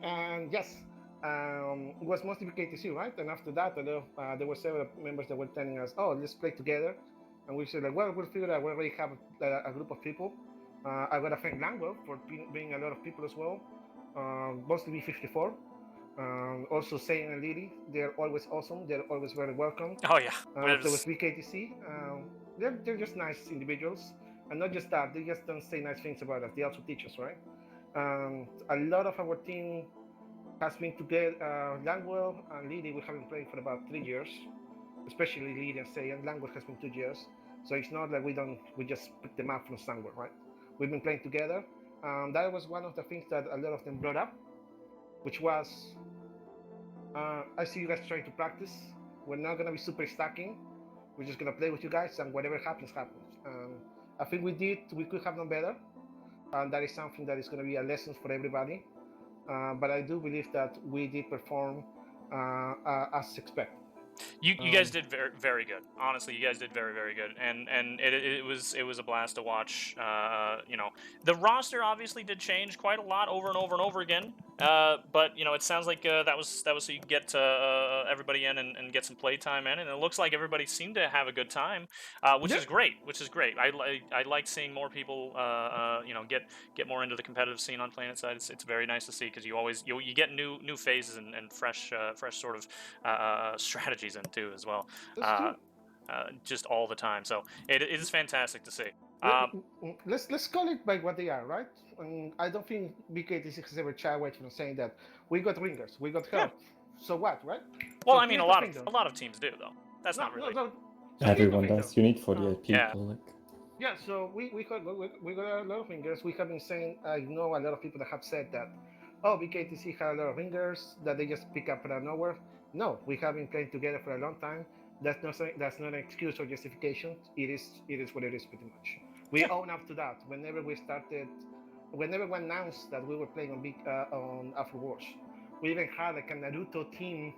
and yes, it was mostly VKTC, right? And after that, there were several members that were telling us, "Oh, let's play together," and we said, "Like, well, we'll figure out. We already have a group of people." I gotta thank Langwell for bringing a lot of people as well, mostly B54. Also, Saying and Lily, they're always awesome. They're always very welcome. Oh yeah. There was VKTC. They're just nice individuals, and not just that, they just don't say nice things about us. They also teach us, right? A lot of our team has been together. Langwell and Lily, we have been playing for about 3 years, especially Lily and Say, and Langwell has been 2 years. So it's not like we just pick them up from somewhere, right? We've been playing together. That was one of the things that a lot of them brought up, which was, I see you guys trying to practice. We're not gonna be super stacking. We're just gonna play with you guys, and whatever happens, happens. I think we could have done better, and that is something that is gonna be a lesson for everybody. But I do believe that we did perform as expected. You guys did very very good. Honestly, you guys did very very good, and it was a blast to watch. You know, the roster obviously did change quite a lot over and over and over again. But you know, it sounds like that was so you could get everybody in and get some play time in, and it looks like everybody seemed to have a good time, which is great. Which is great. I like seeing more people you know get more into the competitive scene on Planet Side. It's very nice to see because you get new phases and fresh sort of strategies in too as well, just all the time. So it is fantastic to see. Let's call it by what they are, right? I don't think BKTC has ever shied away from saying that we got ringers, we got help. So what, right? Well, so I mean, a lot of teams do though. That's not really. So Everyone does. You need 48 people. Yeah. Like. Yeah, so we got a lot of ringers. We have been saying, I know a lot of people that have said that, oh, BKTC had a lot of ringers that they just pick up out of nowhere. No, we have been playing together for a long time. That's not an excuse or justification. It is what it is pretty much. We own up to that. Whenever we announced that we were playing on Afro Wars, we even had like a Naruto team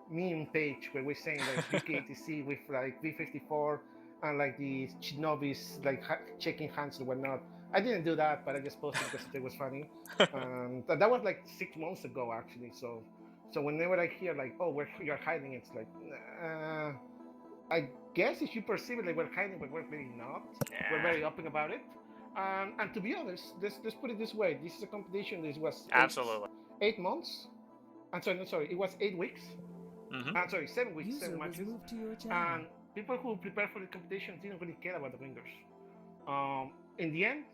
meme page where we're saying like BKTC with like V54 and like the shinobis like shaking hands and whatnot. I didn't do that, but I just posted because it was funny. That was like 6 months ago actually. So whenever I hear like, oh, you're hiding, it's like, I guess if you perceive it like we're hiding, but we're really not. We're very open about it. And to be honest, let's put it this way: this is a competition. This was absolutely 8 months. I'm sorry, it was 8 weeks. I'm sorry, 7 weeks, User 7 was matches. moved to your channel. And people who prepared for the competition didn't really care about the ringers. In the end,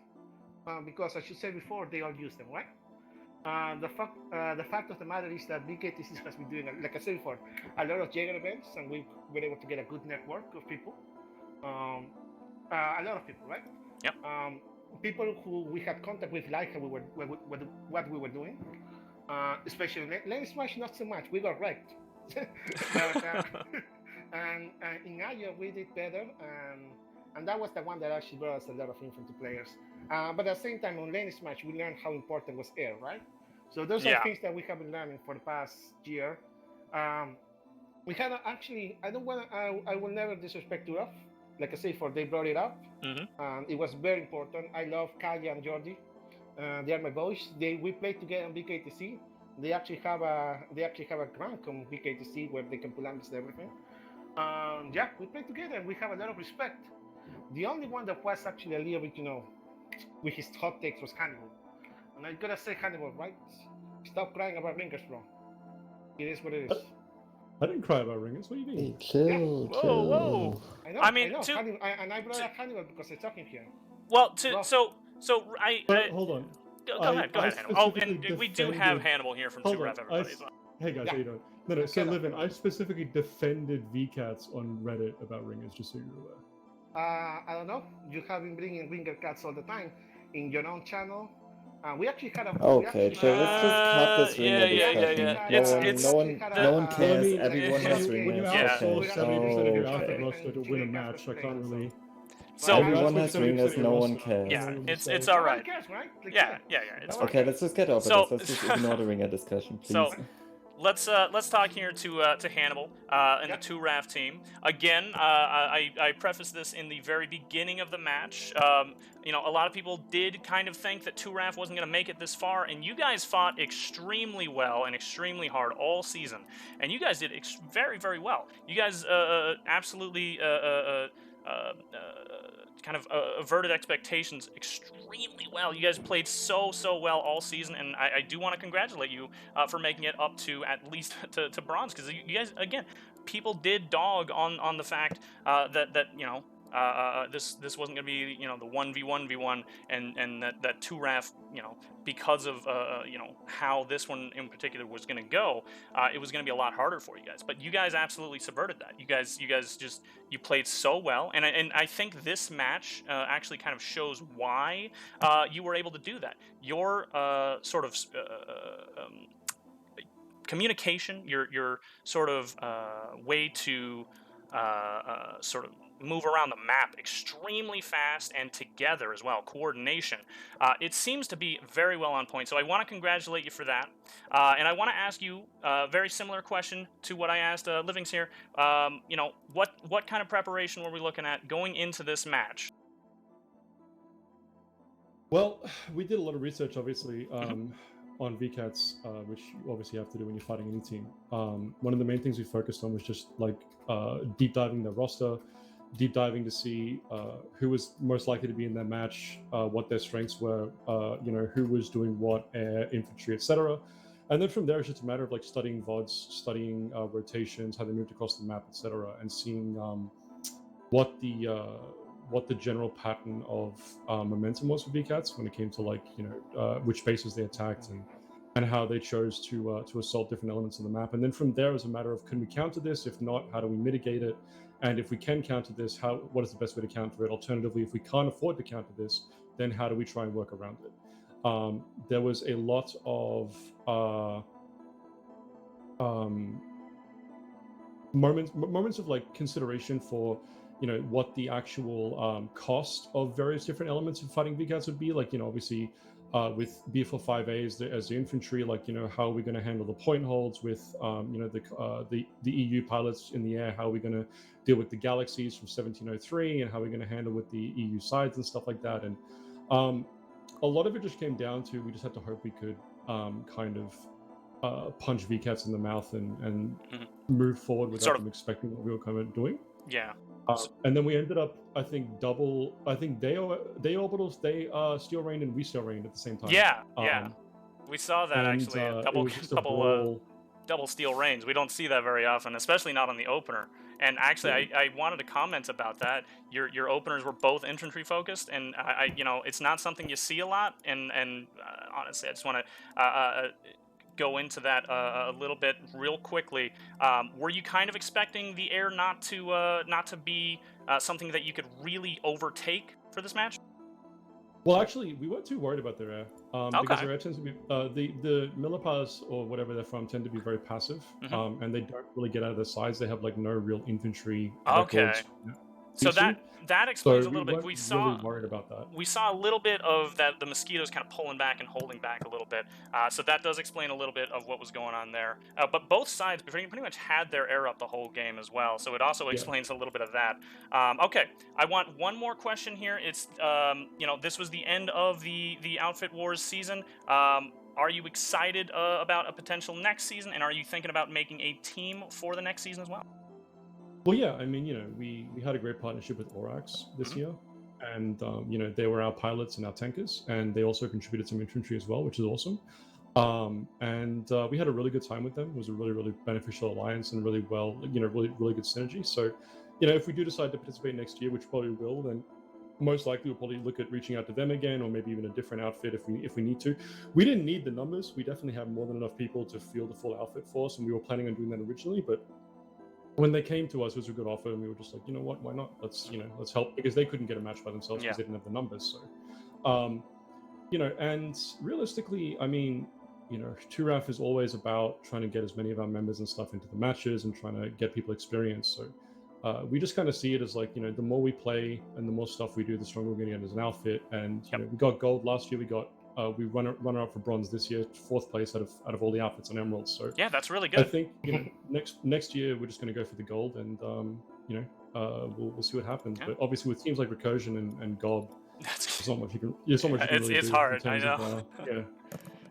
because as you said before, they all use them, right? The fact of the matter is that BKTC has been doing, like I said before, a lot of Jaeger events, and we were able to get a good network of people. A lot of people, right? Yep. People who we had contact with, like what we were doing. Especially Lane Smash, not so much. We got wrecked. And in Aya, we did better. And that was the one that actually brought us a lot of infantry players. But at the same time, on Lane Smash, we learned how important was air, right? So those are things that we have been learning for the past year. We had actually, I will never disrespect Turaf. Like I say, they brought it up. It was very important. I love Kaya and Jordi. They are my boys. We played together on BKTC. They actually have a rank on BKTC where they can pull ambits and everything. Yeah, we played together and we have a lot of respect. The only one that was actually a little bit, with his hot takes was Hannibal. And I gotta say, Hannibal, right? Stop crying about ringers, bro. It is what it is. I didn't cry about ringers. What do you mean? Hey, chill. Whoa. I know. I mean, Hannibal, and I brought up Hannibal because I talking here. Well, But hold on. Go ahead, Hannibal. Oh, and we do have Hannibal here from 2Ref, everybody. Hey guys, how you doing? No, so Livin, I specifically defended VCats on Reddit about ringers, just so you're aware. I don't know. You have been bringing ringer cats all the time in your own channel. We actually had a. Okay, so let's just cut this Yeah, ringer yeah, yeah, discussion. yeah. No It's- one, it's- no one, the- no one Well, I cares. mean, Everyone has when you ringers. Yeah. outsource 70% of your outfit Okay. roster to win a match, I can't really. So- When you Everyone outsource has 70% ringers. of your No one roster, cares. I Yeah, don't know what to it's say. all Nobody right. cares, right? Like, Yeah, it's Nobody fine. Okay, let's just get over So- this. Let's just ignore the ringer discussion, please. So, let's talk here to Hannibal and the 2RAF team. Again, I preface this in the very beginning of the match. A lot of people did kind of think that 2RAF wasn't going to make it this far, and you guys fought extremely well and extremely hard all season, and you guys did very, very well. You guys absolutely kind of averted expectations extremely well. You guys played so well all season, and I do want to congratulate you for making it up to at least to bronze, because you guys, again, people did dog on the fact that this wasn't going to be the 1v1v1 and that 2RAF because of how this one in particular was going to go, it was going to be a lot harder for you guys. But you guys absolutely subverted that. You guys just played so well, and I think this match actually kind of shows why you were able to do that. Your sort of communication, your sort of way to sort of move around the map extremely fast and together as well, coordination. It seems to be very well on point, so I want to congratulate you for that. And I want to ask you a very similar question to what I asked Livings here. What kind of preparation were we looking at going into this match? Well, we did a lot of research, obviously, on VCATs, which you obviously have to do when you're fighting any team. One of the main things we focused on was just like deep diving their roster, deep diving to see who was most likely to be in their match, what their strengths were, who was doing what, air, infantry, etc. And then from there, it's just a matter of like studying VODs, studying rotations, how they moved across the map, etc., and seeing what the general pattern of momentum was for VCATs when it came to like which bases they attacked and how they chose to assault different elements of the map. And then from there, it was a matter of, can we counter this? If not, how do we mitigate it? And if we can counter this, what is the best way to counter it? Alternatively, if we can't afford to counter this, then how do we try and work around it? There was a lot of moments of like consideration for what the actual cost of various different elements of fighting VCATs would be. Like obviously with BFL5As as the infantry, like how are we going to handle the point holds with the EU pilots in the air? How are we going to deal with the galaxies from 1703, and how are we going to handle with the EU sides and stuff like that? And a lot of it just came down to, we just had to hope we could kind of punch VCATs in the mouth and move forward without them expecting what we were kind of doing. Yeah. And then we ended up, I think they orbitals, they steel rained and we steel rained at the same time. Yeah. We saw that actually. Double steel rains. We don't see that very often, especially not on the opener. And actually, I wanted to comment about that. Your openers were both infantry focused, and it's not something you see a lot. And honestly, I just want to go into that a little bit real quickly. Were you kind of expecting the air not to be something that you could really overtake for this match? Well, actually, we weren't too worried about their air because their air tends to be the millipars or whatever they're from tend to be very passive, and they don't really get out of their sides. They have like no real infantry records. So that explains a little bit. We saw really worried about that. We saw a little bit of that, the mosquitoes kind of pulling back and holding back a little bit. So that does explain a little bit of what was going on there. But both sides pretty much had their air up the whole game as well. So it also explains a little bit of that. Okay, I want one more question here. It's this was the end of the Outfit Wars season. Are you excited about a potential next season, and are you thinking about making a team for the next season as well? Well, yeah, I mean, we had a great partnership with Orax this year, and they were our pilots and our tankers, and they also contributed some infantry as well, which is awesome. And we had a really good time with them. It was a really, really beneficial alliance and really well, really good synergy. So, if we do decide to participate next year, which probably will, then most likely we'll probably look at reaching out to them again, or maybe even a different outfit if we need to. We didn't need the numbers. We definitely have more than enough people to field a full outfit force, and we were planning on doing that originally, but when they came to us, it was a good offer, and we were just like, you know what, why not? Let's help, because they couldn't get a match by themselves because they didn't have the numbers. So, you know, and realistically, I mean, you know, 2RAF is always about trying to get as many of our members and stuff into the matches and trying to get people experience. So we just kind of see it as like, you know, the more we play and the more stuff we do, the stronger we're going to get as an outfit. And you know, we got gold last year. We got we runner up for bronze this year, 4th place out of all the outfits on emeralds. So Yeah, that's really I good. think, you know, next year we're just going to go for the gold, and you know, we'll see what happens. Yeah. But obviously with teams like Recursion and Gob, That's there's not much you can. There's not much you can really it's do hard. in I terms know. of yeah.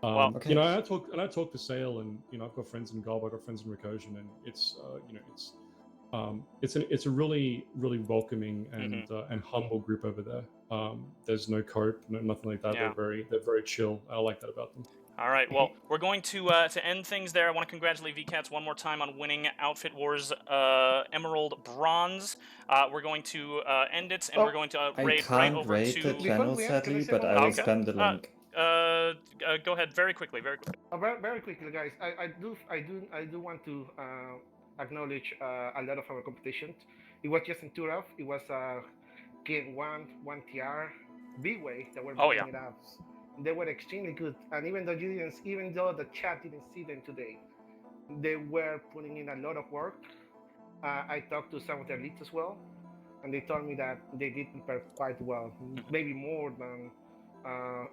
Well, Okay. You know, I talk to Sale, and you know, I've got friends in Gob, I've got friends in Recursion, and it's you know, it's a really welcoming and humble group over there. There's no cope, nothing like that. Yeah. They're very chill. I like that about them. All right. Well, we're going to end things there. I want to congratulate VKats one more time on winning Outfit Wars Emerald Bronze. We're going to end it, and we're going to I raid right can't over rate to. the channel we end, can I sadly, say but one I more will thing? spam the link. Go ahead, very quickly. Very quickly, guys. I do want to acknowledge a lot of our competition. It was just in 2RAF. It was Game 1 TR, B-Way that were bringing it up. They were extremely good, and even though the chat didn't see them today, they were putting in a lot of work. I talked to some of their leads as well, and they told me that they did prepare quite well, maybe more than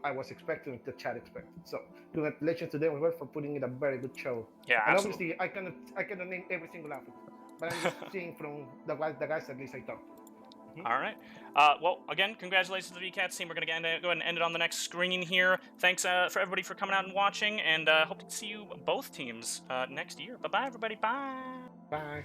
I was expecting, the chat expected. So congratulations to them as well for putting in a very good show. Yeah, and absolutely. obviously I cannot name every single outfit, but I'm just seeing from the guys at least I talked to. All right. Well, again, congratulations to the VKats team. We're going to go ahead and end it on the next screen here. Thanks for everybody for coming out and watching, and hope to see you both teams next year. Bye-bye, everybody. Bye. Bye.